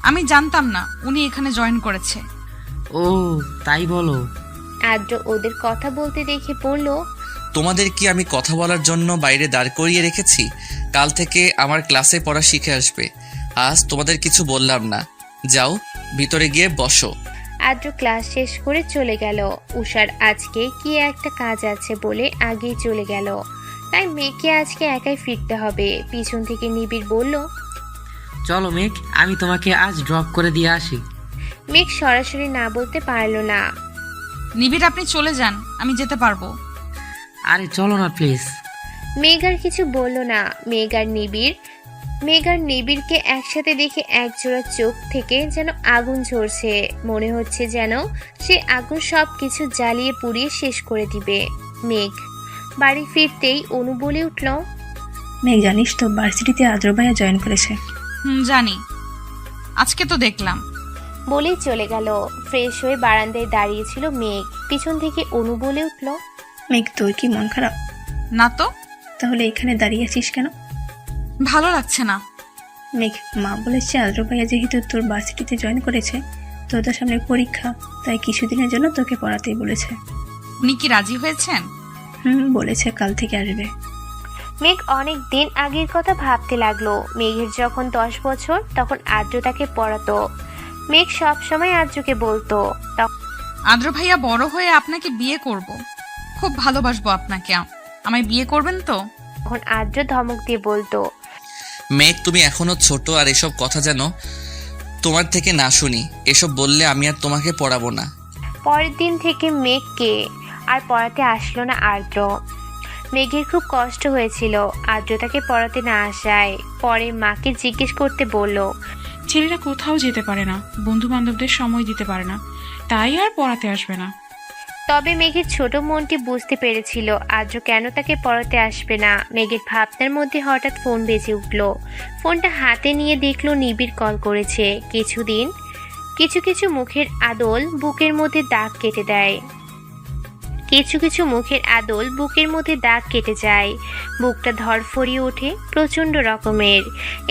আমি জানতাম না উনি এখানে জয়েন করেছে। ও তাই বলো। আদ্র ওদের কথা বলতে দেখে বলল, তোমাদের কি আমি কথা বলার জন্য বাইরে দাঁড় করিয়ে রেখেছি? কাল থেকে আমার ক্লাসে পড়া শিখে আসবে। আজ তোমাদের কিছু বললাম না, যাও ভিতরে গিয়ে বসো। আদ্র ক্লাস শেষ করে চলে গেল। উষার আজকে কি একটা কাজ আছে বলে আগেই চলে গেল, তাই মেঘকে আজকে একাই ফিরতে হবে। পিছন থেকে নিবিড় বলল, চলো মেঘ, আমি তোমাকে আজ ড্রপ করে দিয়ে আসি। মেঘ সরাসরি না বলতে পারল না। নিবিড়, আপনি চলে যান, আমি যেতে পারবো। আরে চলো না প্লিজ। মেঘ আর কিছু বলল না। মেঘ আর নিবিড়কে একসাথে দেখে একজোড়া চোখ থেকে যেন আগুন ঝরছে। মনে হচ্ছে যেন সে আগুন সব কিছু জ্বালিয়ে পুড়িয়ে শেষ করে দিবে। মেঘ বাড়ি ফিরতেই অনু বলে উঠল, মেঘ জানিস তো ভার্সিটিতে আদ্র ভাইয়া জয়েন করেছে। জানি, আজকে তো দেখলাম। বলেই চলে গেল। ফ্রেশ হয়ে বারান্দায় দাঁড়িয়েছিল মেঘ। পিছন থেকে অনু বলে উঠল, মেঘ তোর কি মন খারাপ? না তো। তাহলে এখানে দাঁড়িয়ে আছিস কেন? ভালো লাগছে না। মেঘ, মা বলেছে আদ্র ভাইয়া যেহেতু তোর ভার্সিটিতে জয়েন করেছে, তোদের সামনে পরীক্ষা, তাই কিছুদিনের জন্য তোকে পড়াতেই বলেছে। উনি কি রাজি হয়েছেন? বলেছে কাল থেকে আসবে। মেঘ অনেক দিন আগের কথা ভাবতে লাগলো। মেঘের যখন 10 বছর, তখন আদ্র তাকে পড়াতো। মেঘ সব সময় আদ্রকে বলতো, আদ্র ভাইয়া বড় হয়ে আপনাকে বিয়ে করব, খুব ভালোবাসবো আপনাকে, আমায় বিয়ে করবেন তো? তখন আদ্র ধমক দিয়ে বলতো, মেঘ, তুমি এখনো ছোট, আর এসব কথা যেন তোমার থেকে না শুনি। এসব বললে আমি আর তোমাকে পড়াবো না। পরের দিন থেকে মেঘকে আর পড়াতে আসলো না আদ্র। মেঘের খুব কষ্ট হয়েছিল আদ্র তাকে পড়াতে না আসায়। পরে মাকে জিজ্ঞেস করতে বলল, ছেলেরা কোথাও যেতে পারে না, বন্ধু বান্ধবদের সময় দিতে পারে না, তাই আর পড়াতে আসবে না। তবে মেঘের ছোট মনটি বুঝতে পেরেছিল আদ্র কেন তাকে পড়াতে আসবে না। মেঘের ভাবনার মধ্যে হঠাৎ ফোন বেজে উঠল। ফোনটা হাতে নিয়ে দেখলো নিবিড় কল করেছে। কিছু মুখের আদল বুকের মধ্যে দাগ কেটে দেয়। কিছু মুখের আদল বুকের মধ্যে দাগ কেটে যায়। বুকটা ধরফরিয়ে ওঠে প্রচণ্ড রকমের।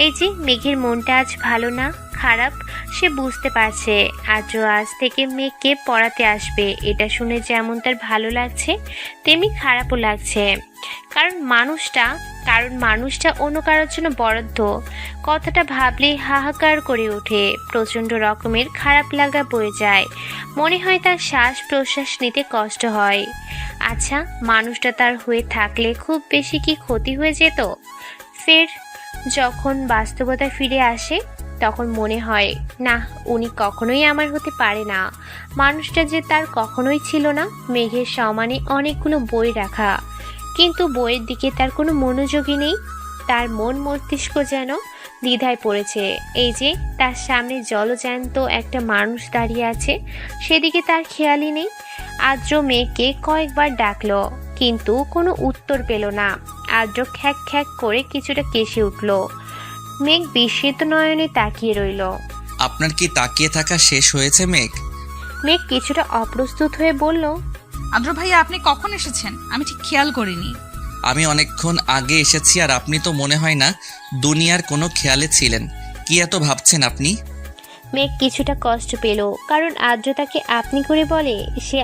এই যে মেঘের মনটা আজ ভালো না, খারাপ, সে বুঝতে পারছে। আদ্র আজ থেকে মেঘকে পড়াতে আসবে, এটা শুনে যেমন তার ভালো লাগছে তেমনি খারাপও লাগছে। কারণ মানুষটা অন্য কারোর জন্য বরাদ্দ। কথাটা ভাবলেই হাহাকার করে ওঠে। প্রচণ্ড রকমের খারাপ লাগা বয়ে যায়। মনে হয় তার শ্বাস প্রশ্বাস নিতে কষ্ট হয়। আচ্ছা, মানুষটা তার হয়ে থাকলে খুব বেশি কি ক্ষতি হয়ে যেত? ফের যখন বাস্তবতা ফিরে আসে তখন মনে হয় না, উনি কখনোই আমার হতে পারে না। মানুষটা যে তার কখনোই ছিল না। মেঘের সমানে অনেকগুলো বই রাখা, কিন্তু বইয়ের দিকে তার কোনো মনোযোগই নেই। তার মন মস্তিষ্ক যেন দ্বিধায় পড়েছে। এই যে তার সামনে জলজ্যান্ত একটা মানুষ দাঁড়িয়ে আছে, সেদিকে তার খেয়ালই নেই। আদ্র মেঘকে কয়েকবার ডাকলো, কিন্তু কোনো উত্তর পেল না। আদ্র খ্যাক খ্যাক করে কিছুটা কেসে উঠল। মেঘ বিস্মিত নয়নে তাকিয়ে রইল। আপনার কি তাকিয়ে থাকা শেষ হয়েছে মেঘ? মেঘ কিছুটা অপ্রস্তুত হয়ে বলল, আদ্র ভাইয়া আপনি কখন এসেছেন? আমি ঠিক খেয়াল করিনি। আমি অনেকক্ষণ আগে এসেছি, আর আপনি তো মনে হয় না দুনিয়ার কোনো খেয়ালে ছিলেন। কি এত ভাবছেন আপনি? মেঘ কিছুটা কষ্ট পেল, কারণ আর্য তাকে আপনি করে বলে। সে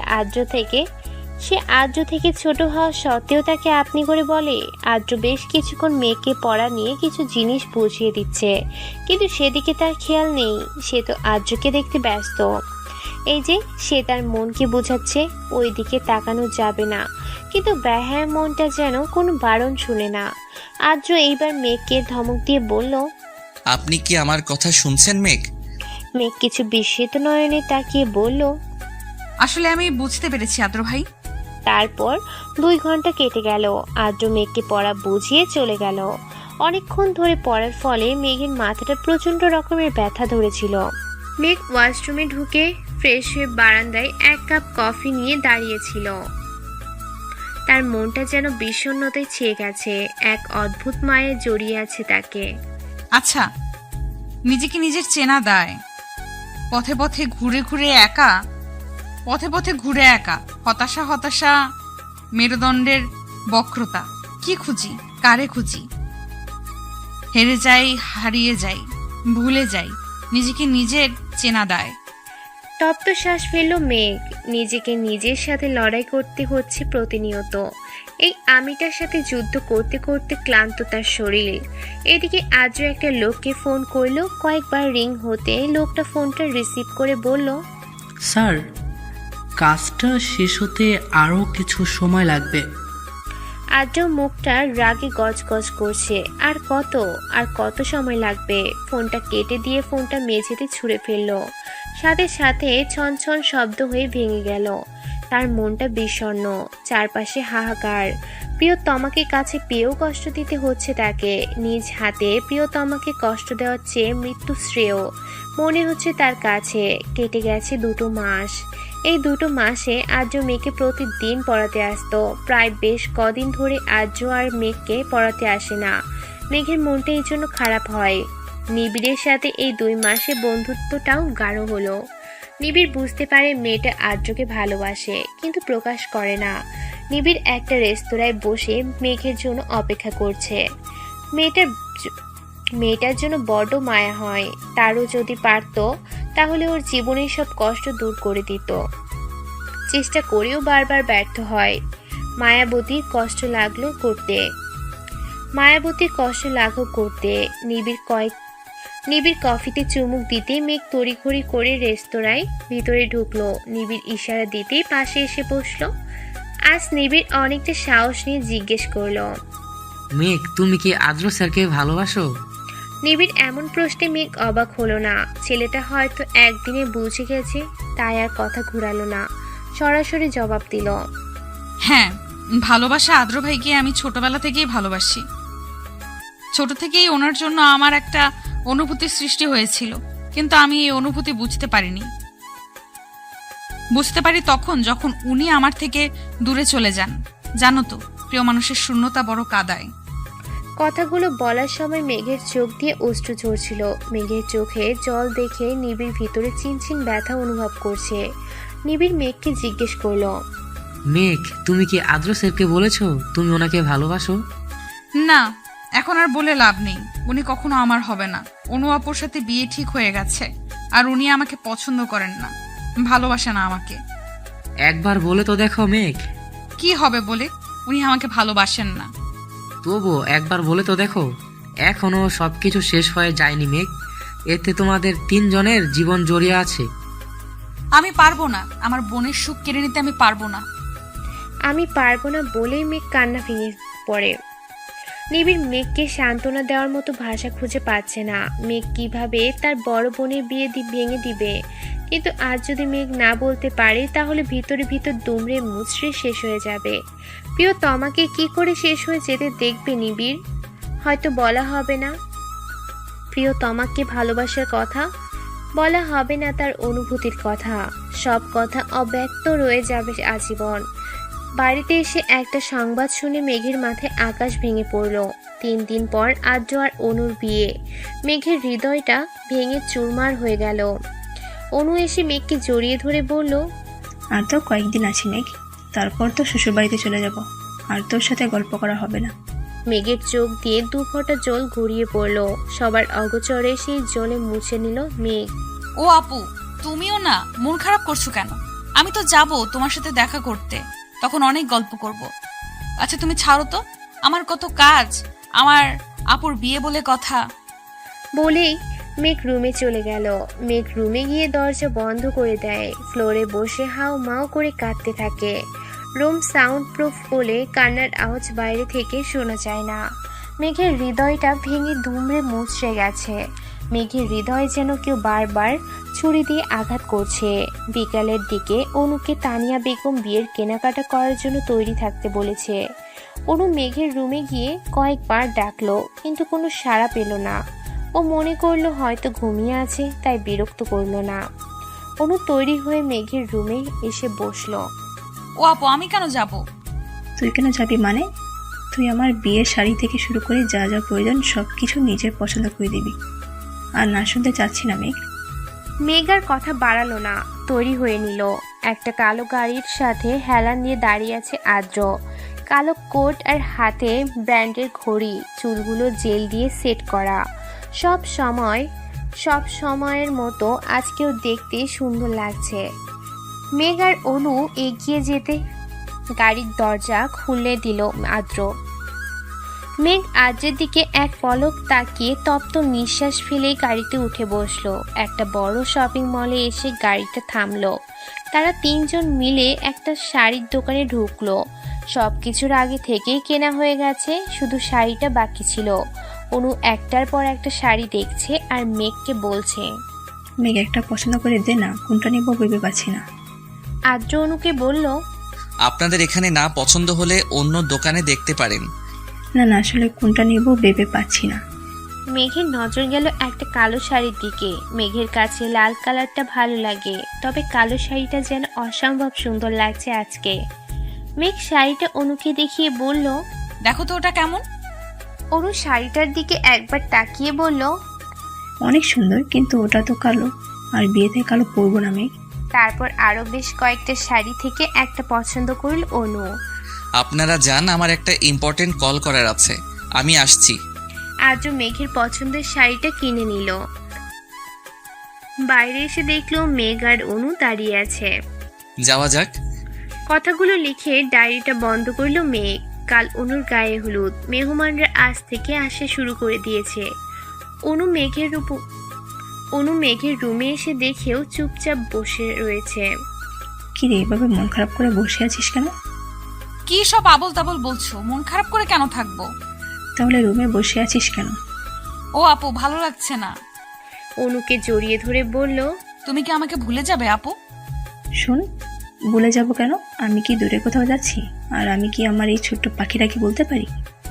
আর্য থেকে ছোট হওয়া সত্ত্বেও তাকে আপনি করে বলে। আর্য বেশ কিছুক্ষণ মেঘকে পড়া নিয়ে কিছু জিনিস বুঝিয়ে দিচ্ছে, কিন্তু সেদিকে তার খেয়াল নেই। সে তো আর্যকে দেখতে ব্যস্ত। এই যে সে তার মনকে বোঝাচ্ছে ওই দিকে তাকানো যাবে না, কিন্তু বেহায়া মনটা যেন কোনো বারণ শুনে না। আর্য এইবার মেঘকে ধমক দিয়ে বলল, আপনি কি আমার কথা শুনছেন মেঘ? মেঘ কিছু বিস্মিত নয়নে তাকিয়ে বলল, আসলে আমি বুঝতে পেরেছি আদ্র ভাই। তারপর 2 ঘন্টা কেটে গেল। আর্য মেঘকে পড়া বুঝিয়ে চলে গেল। অনেকক্ষণ ধরে পড়ার ফলে মেঘের মাথাটা প্রচন্ড রকমের ব্যথা ধরেছিল। মেঘ ওয়াশরুমে ঢুকে ফ্রেশ হয়ে বারান্দায় 1 কাপ কফি নিয়ে দাঁড়িয়েছিল। তার মনটা যেন বিষণ্ণতায় ছেয়ে গেছে। এক অদ্ভুত মায়ে জড়িয়ে আছে তাকে। আচ্ছা, নিজেকে নিজের চেনা দায়। পথে পথে ঘুরে একা হতাশা মেরুদণ্ডের বক্রতা। কি খুঁজি, কারে খুঁজি? হেরে যাই, হারিয়ে যাই, ভুলে যাই। নিজেকে নিজের চেনা দায়। তপ্ত শ্বাস ফেলল মেঘ। নিজেকে নিজের সাথে লড়াই করতে হচ্ছে প্রতিনিয়ত। এই আমিটার সাথে যুদ্ধ করতে করতে ক্লান্ত তার শরীর। এদিকে আজও একটা লোককে ফোন করলো। কয়েকবার রিং হতে লোকটা ফোনটা রিসিভ করে বলল, স্যার, কাজটা শেষ হতে আরও কিছু সময় লাগবে। আজও মুখটা রাগে গজগজ করছে। আর কত সময় লাগবে? ফোনটা কেটে দিয়ে ফোনটা মেঝেতে ছুঁড়ে ফেললো। সাথে সাথে ছনছন শব্দ হয়ে ভেঙে গেল। তার মনটা বিষণ্ণ, চারপাশে হাহাকার। প্রিয়তমাকে কাছে পেয়েও কষ্ট দিতে হচ্ছে তাকে। নিজ হাতে প্রিয়তমাকে কষ্ট দেওয়ার চেয়ে মৃত্যু শ্রেয় মনে হচ্ছে তার কাছে। কেটে গেছে 2 মাস। এই 2 মাসে আর্য মেঘকে প্রতিদিন পড়াতে আসতো। প্রায় বেশ কদিন ধরে আর্য আর মেঘকে পড়াতে আসে না। মেঘের মনটা এই জন্য খারাপ হয়। নিবিড়ের সাথে এই 2 মাসে বন্ধুত্বটাও গাঢ় হলো। নিবিড় বুঝতে পারে মেয়েটা আর্যকে ভালোবাসে, কিন্তু প্রকাশ করে না। নিবিড় একটা রেস্তোরাঁয় বসে মেঘের জন্য অপেক্ষা করছে। মেয়েটার জন্য বড্ড মায়া হয়। তারও যদি পারত তাহলে ওর জীবনের সব কষ্ট দূর করে দিত। চেষ্টা করেও বারবার ব্যর্থ হয়। মায়াবতীর কষ্ট লাঘব করতে নিবিড় কফিতে চুমুক দিতে মেঘ তড়িঘড়ি করে রেস্তোরাঁয় ভিতরে ঢুকলো। নিবিড় ইশারা দিতেই পাশে এসে বসলো। আজ নিবিড় অনেকটা সাহস নিয়ে জিজ্ঞেস করলো, মেঘ, তুমি কি আদ্র স্যারকে ভালোবাসো? নিবিড় এমন প্রশ্নে মেঘ অবাক হলো না। ছেলেটা হয়তো একদিনে বুঝে গেছে, তাই আর কথা ঘুরালো না, সরাসরি জবাব দিল, হ্যাঁ, ভালোবাসা আদ্র ভাইকে আমি ছোটবেলা থেকেই ভালোবাসি। ছোট থেকেই ওনার জন্য আমার একটা অনুভূতির সৃষ্টি হয়েছিল, কিন্তু আমি এই অনুভূতি বুঝতে পারি তখন যখন উনি আমার থেকে দূরে চলে যান। জানো তো, প্রিয় মানুষের শূন্যতা বড় কাদায়। কথাগুলো বলার সময় মেঘের চোখ দিয়ে অশ্রু ঝরছিল। মেঘের চোখে জল দেখে নিবিড় ভিতরে চিনচিন ব্যথা অনুভব করছে। নিবিড় মেঘকে জিজ্ঞেস করলো, মেঘ, তুমি কি আদ্র স্যারকে বলেছো তুমি ওনাকে ভালোবাসো? না, এখন আর বলে লাভ নেই। উনি কখনো আমার হবে না। অনু আপুর সাথে বিয়ে ঠিক হয়ে গেছে, আর উনি আমাকে পছন্দ করেন না, ভালোবাসে না আমাকে। একবার বলে তো দেখো মেঘ। কি হবে বলে? উনি আমাকে ভালোবাসেন না। তবুও একবার বলে তো দেখো। এখনো সবকিছু শেষ হয়ে যায়নি মেঘ। এতে তোমাদের 3 জনের জীবন জড়িয়ে আছে। আমি পারবো না, আমার বোনের সুখ কেড়ে নিতে আমি পারবো না। আমি পারবো না বলেই মেঘ কান্না ভেঙে পড়ে। নিবিড় মেঘকে সান্ত্বনা দেওয়ার মতো ভাষা খুঁজে পাচ্ছে না। মেঘ কিভাবে তার বড় বোনের বিয়ে ভেঙে দিবে? কিন্তু আজ যদি মেঘ না বলতে পারে তাহলে ভিতরে দুমড়ে মুচড়ে শেষ হয়ে যাবে। প্রিয়তমাকে কি করে শেষ হয়ে যেতে দেখবে নিবিড়? হয়তো বলা হবে না প্রিয়তমাকে ভালোবাসার কথা, বলা হবে না তার অনুভূতির কথা। সব কথা অব্যক্ত রয়ে যাবে আজীবন। বাড়িতে এসে একটা সংবাদ শুনে মেঘের মাথায় আকাশ ভেঙে পড়ল। 3 দিন পর আর্য আর অনুর বিয়ে। মেঘের হৃদয়টা ভেঙে চুরমার হয়ে গেল। অনু এসে মেঘকে জড়িয়ে ধরে বলল, আর তো কয়েকদিন আছি মেঘ, তারপর তো শ্বশুরবাড়িতে চলে যাব। আর তোর সাথে গল্প করা হবে না। মেঘের চোখ দিয়ে দু ফোঁটা জল গড়িয়ে পড়লো। সবার অগোচরে সেই জলে মুছে নিল মেঘ। ও আপু, তুমিও না মন খারাপ করছো কেন? আমি তো যাব তোমার সাথে দেখা করতে, তখন অনেক গল্প করব। আচ্ছা তুমি ছাড়ো তো, আমার কত কাজ, আমার আপুর বিয়ে বলে কথা। বলেই মেঘ রুমে চলে গেল। মেঘ রুমে গিয়ে দরজা বন্ধ করে দেয়। ফ্লোরে বসে হাও মাও করে কাঁদতে থাকে। রুম সাউন্ড প্রুফ বলে কান্নার আওয়াজ বাইরে থেকে শোনা যায় না। মেঘের হৃদয়টা ভেঙে দুমড়ে মুচড়ে গেছে। মেঘের হৃদয় যেন কেউ বারবার ছুরি দিয়ে আঘাত করছে। বিকালের দিকে অনুকে তানিয়া বেগম বিয়ের কেনাকাটা করার জন্য তৈরি থাকতে বলেছে। অনু মেঘের রুমে গিয়ে কয়েকবার ডাকলো, কিন্তু কোনো সাড়া পেল না। ও মনে করলো হয়তো ঘুমিয়ে আছে, তাই বিরক্ত করলো না। অনু তৈরি হয়ে মেঘের রুমে এসে বসলো। ও আপু, আমি কেন যাব? তুই কেন যাবি মানে? তুই আমার বিয়ের শাড়ি থেকে শুরু করে যা যা প্রয়োজন সব কিছু নিজের পছন্দ করে দিবি। আর না শুনতে চাচ্ছি না মেঘ। মেঘ আর কথা বাড়ালো না, তৈরি হয়ে নিল। একটা কালো গাড়ির সাথে হেলান দিয়ে দাঁড়িয়ে আছে আদ্র। কালো কোট আর হাতে ব্র্যান্ডের ঘড়ি, চুলগুলো জেল দিয়ে সেট করা। সব সময়ের মতো আজকেও দেখতে সুন্দর লাগছে। মেঘ আর অনু এগিয়ে যেতে গাড়ির দরজা খুলে দিল আদ্র। মেঘ আদ্রের দিকে এক পলক তাকিয়ে তপ্ত নিঃশ্বাস ফেলে গাড়িতে উঠে বসলো। একটা বড় শপিং মলে এসে গাড়িটা থামলো। তারা তিনজন মিলে একটা শাড়ির দোকানে ঢুকলো। সব কিছুর আগে থেকেই কেনা হয়ে গেছে, শুধু শাড়িটা বাকি ছিল। অনু একটার পর একটা শাড়ি দেখছে আর মেঘকে বলছে, মেঘ একটা পছন্দ করে দে না, কোনটা নিব ভেবে পাচ্ছি না। আদ্র অনুকে বলল, আপনাদের এখানে না পছন্দ হলে অন্য দোকানে দেখতে পারেন। না না, আসলে কোনটা নিব ভেবে পাচ্ছি না। মেঘের নজর গেল একটা কালো শাড়ির দিকে। মেঘের কাছে লাল কালারটা ভালো লাগে, তবে কালো শাড়িটা যেন অসম্ভব সুন্দর লাগছে আজকে। মেঘ শাড়িটা অনুকে দেখিয়ে বলল, দেখো তো ওটা কেমন। অনু শাড়িটার দিকে একবার তাকিয়ে বলল, অনেক সুন্দর, কিন্তু ওটা তো কালো, আর বিয়েতে কালো পরবো না মেঘ। তারপর আরো বেশ কয়েকটা শাড়ি থেকে একটা পছন্দ করল অনু। আপনারা যান, আমার একটা ইম্পর্টেন্ট কল করার আছে, আমি আসছি। আজও মেঘের পছন্দের শাড়িটা কিনে নিল। বাইরে এসে দেখলো মেঘ আর অনু দাঁড়িয়ে আছে। যাওয়া যাক। কথাগুলো লিখে ডায়েরিটা বন্ধ করলো মেঘ। কাল অনুর গায়ে হলুদ। মেহমানরা আজ থেকে আসা শুরু করে দিয়েছে। অনু মেঘের রুমে এসে দেখেও চুপচাপ বসে রয়েছে। কি রে, এভাবে মন খারাপ করে বসে আছিস কেন? কি সব আবল তাবল বলছো? মন খারাপ করে কেন থাকবো? তাহলে রুমে বসে আছিস কেন? ও আপু, ভালো লাগছে না। অনুকে জড়িয়ে ধরে বলল, তুমি কি আমাকে ভুলে যাবে আপু? শোন, বলে যাব কেন? আমি কি দূরে কোথাও যাচ্ছি? আর আমি কি আমার এই ছোট্ট পাখিটাকে বলতে পারি?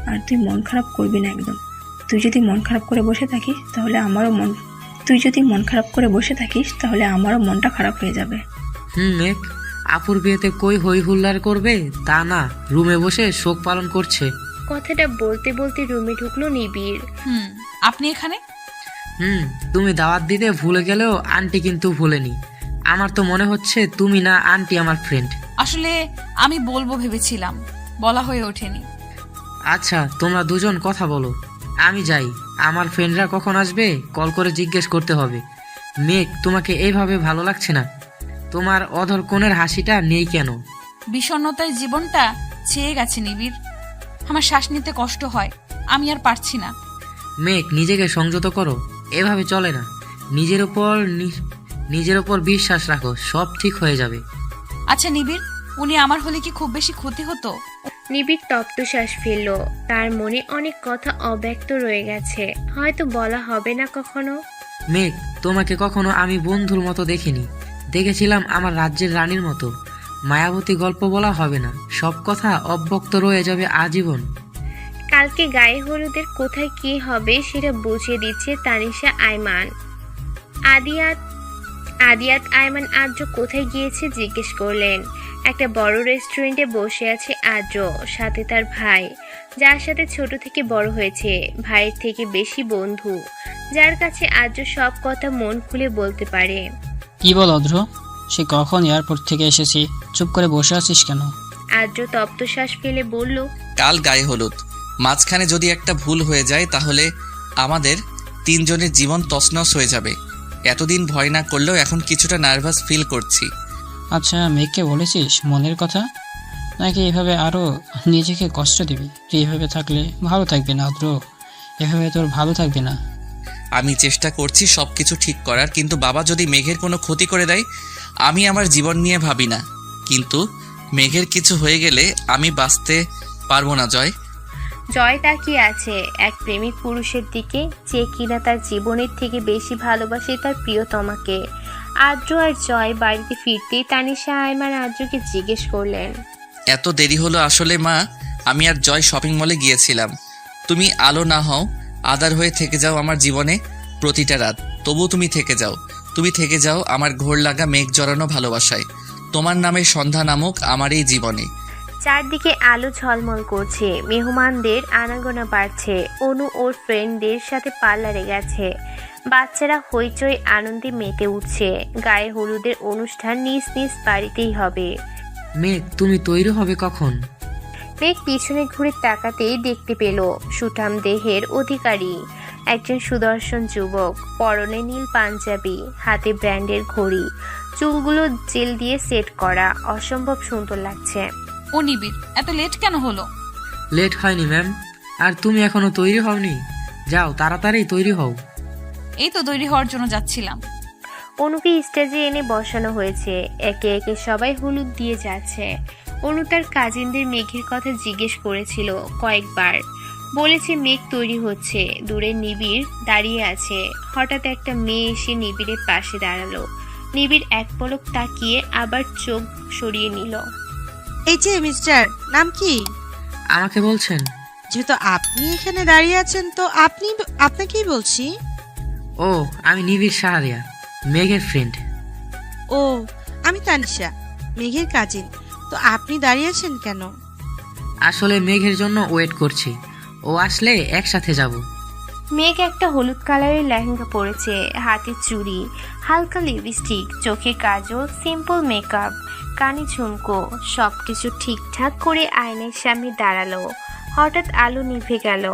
আর তুই মন খারাপ করবি না একদম। তুই যদি মন খারাপ করে বসে থাকিস তাহলে আমারও মনটা খারাপ হয়ে যাবে। মেঘ, আপুর বিয়েতে কই হই হুল্লার করবে তা না, রুমে বসে শোক পালন করছে। কথাটা বলতে বলতে রুমে ঢুকলো নিবিড়। আপনি এখানে? তুমি দাওয়াত দিতে ভুলে গেলেও আন্টি কিন্তু ভুলেনি। আমার তো মনে হচ্ছে তুমি না আন্টি আমার ফ্রেন্ড। আসলে আমি বলবো ভেবেছিলাম, বলা হয়ে ওঠেনি। আচ্ছা, তোমরা দুজন কথা বলো, আমি যাই। আমার ফ্রেন্ডরা কখন আসবে কল করে জিজ্ঞেস করতে হবে। মেঘ, তোমাকে এইভাবে ভালো লাগছে না? তোমার অধর কোণের হাসিটা নেই কেন? বিষণ্ণতায় জীবনটা ছেয়ে গেছে নিবিড়। আমার শ্বাস নিতে কষ্ট হয়, আমি আর পারছি না। মেঘ, নিজেকে সংযত করো, এভাবে চলে না। নিজের ওপর বিশ্বাস রাখো, সব ঠিক হয়ে যাবে। আচ্ছা নিবিড়, উনি আমার হলে কি খুব বেশি ক্ষতি হতো? নিবিড় তপ্ত শ্বাস ফেলল। তার মনে অনেক কথা অব্যক্ত রয়ে গেছে, হয়তো বলা হবে না কখনো। মেঘ, তোমাকে কখনো আমি বন্ধুর মতো দেখিনি। দেখেছিলাম আমার রাজ্যের রানীর মতো। মায়াবতী গল্প বলা হবে না, সব কথা অব্যক্ত রয়ে যাবে আজীবন। কালকে গায়ে হলুদের কোথায় কি হবে সেটা বুঝিয়ে দিচ্ছে তানিশা আইমান। আদিয়াত আইমান আদ্র কোথায় গিয়েছে জিজ্ঞেস করলেন। একটা বড় রেস্টুরেন্টে বসে আছে আদ্র, সাথে তার ভাই, যার সাথে ছোট থেকে বড় হয়েছে, ভাইয়ের থেকে বেশি বন্ধু, যার কাছে আদ্র সব কথা মন খুলে বলতে পারে। কি বল অদ্র, সে কখন এয়ারপোর্ট থেকে এসেছি, চুপ করে বসে আছিস কেন? আদ্র তপ্ত শ্বাস ফেলে বলল, কাল গায়ে হলুদ, মাঝখানে যদি একটা ভুল হয়ে যায় তাহলে আমাদের তিনজনের জীবন তছনছ হয়ে যাবে। এতদিন ভয় না করলেও এখন কিছুটা নার্ভাস ফিল করছি। আচ্ছা, মেয়েকে বলেছিস মনের কথা, নাকি এভাবে আরও নিজেকে কষ্ট দিবি? তুই এভাবে থাকলে ভালো থাকবি না আদ্র, এভাবে তোর ভালো থাকবে না। আমি চেষ্টা করছি সব কিছু ঠিক করার, কিন্তু বাবা যদি মেঘের কোনো ক্ষতি করে দেয়, আমি আমার জীবন নিয়ে ভাবি না, কিন্তু মেঘের কিছু হয়ে গেলে আমি বাঁচতে পারবো না। জয় তাকিয়ে আছে এক প্রেমিক পুরুষের দিকে, যে কিনা তার জীবনের থেকে বেশি ভালোবাসে তার প্রিয়তমাকে। আদ্র আর জয় বাড়িতে ফিরতেই তানিশা আয়মান আদ্রকে জিজ্ঞেস করলেন, এত দেরি হলো? আসলে মা, আমি আর জয় শপিং মলে গিয়েছিলাম। তুমি আলো না হও, আদার হয়ে থেকে যাও আমার জীবনে প্রতিটা রাত, তবু তুমি থেকে যাও আমার ঘোর লাগা মেঘ জড়ানো ভালোবাসায়। তোমার নামে সন্ধ্যা নামক আমার এই জীবনে। চারদিকে আলো ঝলমল করছে, মেহমানদের আনাগোনা বাড়ছে। অনু ওর ফ্রেন্ডদের সাথে পার্লারে গেছে। বাচ্চারা হইচই আনন্দে মেতে উঠছে। গায়ে হলুদের অনুষ্ঠান নিজ নিজ বাড়িতেই হবে। মেঘ, তুমি তৈরি হবে কখন? মেঘ পিছনে ঘুরে তাকাতেই দেখতে পেল সুঠাম দেহের অধিকারী একজন সুদর্শন যুবক, পরনে নীল পাঞ্জাবি, হাতে ব্র্যান্ডের ঘড়ি, চুলগুলো জেল দিয়ে সেট করা, অসম্ভব সুন্দর লাগছে। ও নিবিড়, এত লেট কেন হলো? লেট হয়নি ম্যাম। আর তুমি এখনো তৈরি হওনি? যাও তাড়াতাড়ি তৈরি হও। এই তো তৈরি হওয়ার জন্য যাচ্ছিলাম। অনুকে স্টেজে এনে বসানো হয়েছে। একে একে সবাই হলুদ দিয়ে যাচ্ছে। অনু তার কাজিনদের মেঘের কথা জিজ্ঞেস করেছিল কয়েকবার। বলেছে মেঘ তৈরি হচ্ছে। দূরে নিবিড় দাঁড়িয়ে আছে। হঠাৎ একটা মেয়ে এসে নিবিড়ের পাশে দাঁড়ালো। নিবিড় এক পলক তাকিয়ে আবার চোখ সরিয়ে নিল। এই যে মিস্টার, নাম কি? আমাকে বলছেন? যেহেতু আপনি এখানে দাঁড়িয়ে আছেন তো আপনাকেই বলছি। ও, আমি নিবিড় সাহারিয়া, মেঘের ফ্রেন্ড। ও, আমি তানিশা, মেঘের কাজিন। তো আপনি দাঁড়িয়ে আছেন কেন? আসলে মেঘের জন্য ওয়েট করছি, ও আসলে একসাথে যাব। মেঘ একটা হলুদ কালারের লেহেঙ্গা পরেছে, হাতে চুড়ি, হালকা লিপস্টিক, চোখে কাজল, সিম্পল মেকআপ, কানে ঝুমকো, সবকিছু ঠিকঠাক করে আয়নার সামনে দাঁড়ালো। হঠাৎ আলো নিভে গেল।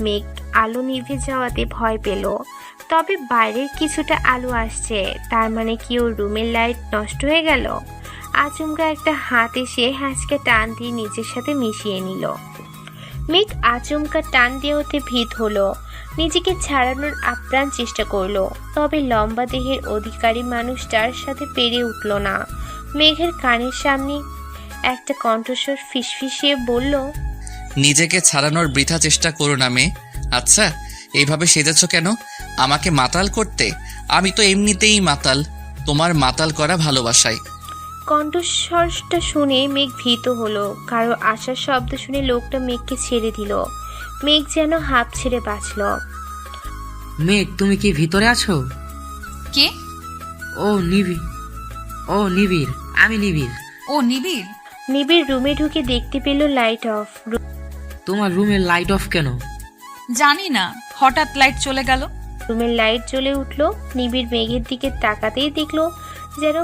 মেঘ আলো নিভে যাওয়াতে ভয় পেল। তবে বাইরের কিছুটা আলো আসছে, তার মানে কি ওর রুমের লাইট নষ্ট হয়ে গেল? আচমকা একটা হাত এসে হ্যাঁচকে টান দিয়ে নিজের সাথে মিশিয়ে নিল। মেঘ আচমকা টান দিয়ে ওতে ভীত হলো। নিজেকে ছাড়ানোর আপ্রাণ চেষ্টা করলো, তবে লম্বা দেহের অধিকারী মানুষটার সাথে পেরে উঠল না। মেঘের কানের সামনে একটা কণ্ঠস্বর ফিসফিসিয়ে বলল, নিজেকে ছাড়ানোর বৃথা চেষ্টা করো না মেয়ে। আচ্ছা, এইভাবে সেজেছ কেন? আমাকে মাতাল করতে? আমি তো এমনিতেই মাতাল, তোমার মাতাল করা ভালোবাসায়। কণ্ঠস্বরটা শুনে মেঘ ভীত হলো। কারো আসার শব্দ শুনে লোকটা মেঘকে ছেড়ে দিল। মেঘ যেন হাঁপ ছেড়ে বাঁচল। মেঘ, তুমি কি ভিতরে আছো? কে? ও নিবিড়, আমি নিবিড়। ও নিবিড়। নিবিড় রুমে ঢুকে দেখতে পেল লাইট অফ। তোমার রুমের লাইট অফ কেন? জানি না, হঠাৎ লাইট চলে গেল। রুমের লাইট জ্বলে উঠল। নিবিড় মেঘের দিকে তাকাতেই দেখলো যেন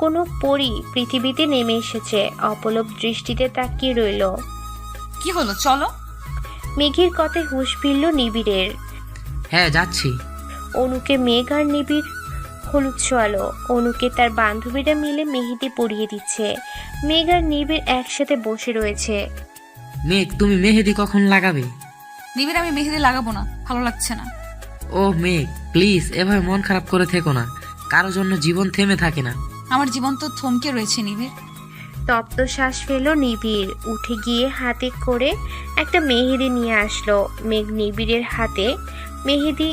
কোনো পরী পৃথিবীতে নেমে এসেছে। অপলক দৃষ্টিতে তাকিয়ে রইল। কি হলো, চলো। মেঘের কথায় হুঁশ ফিরল নিবিড়ের। হ্যাঁ, যাচ্ছি। অনুকে মেঘ আর নিবিড় হলুদ ছোঁয়ালো। অনুকে তার বান্ধবীরা মিলে মেহেদি পরিয়ে দিচ্ছে। মেঘ আর নিবিড় একসাথে বসে রয়েছে। মেঘ, তুমি মেহেদি কখন লাগাবে? নিবিড়, আমি মেহেদি লাগাবো না, ভালো লাগছে না। ও মেঘ, প্লিজ এভাবে মন খারাপ করে থেকো না। কারো জন্য জীবন থেমে থাকে না। আমার জীবন তো থমকে রয়েছে নিবিড়। তপ্ত শ্বাস ফেল নিবিড়। উঠে গিয়ে হাতে করে একটা মেহেদি নিয়ে আসলো। মেঘ নিবিড়ের হাতে মেহেদি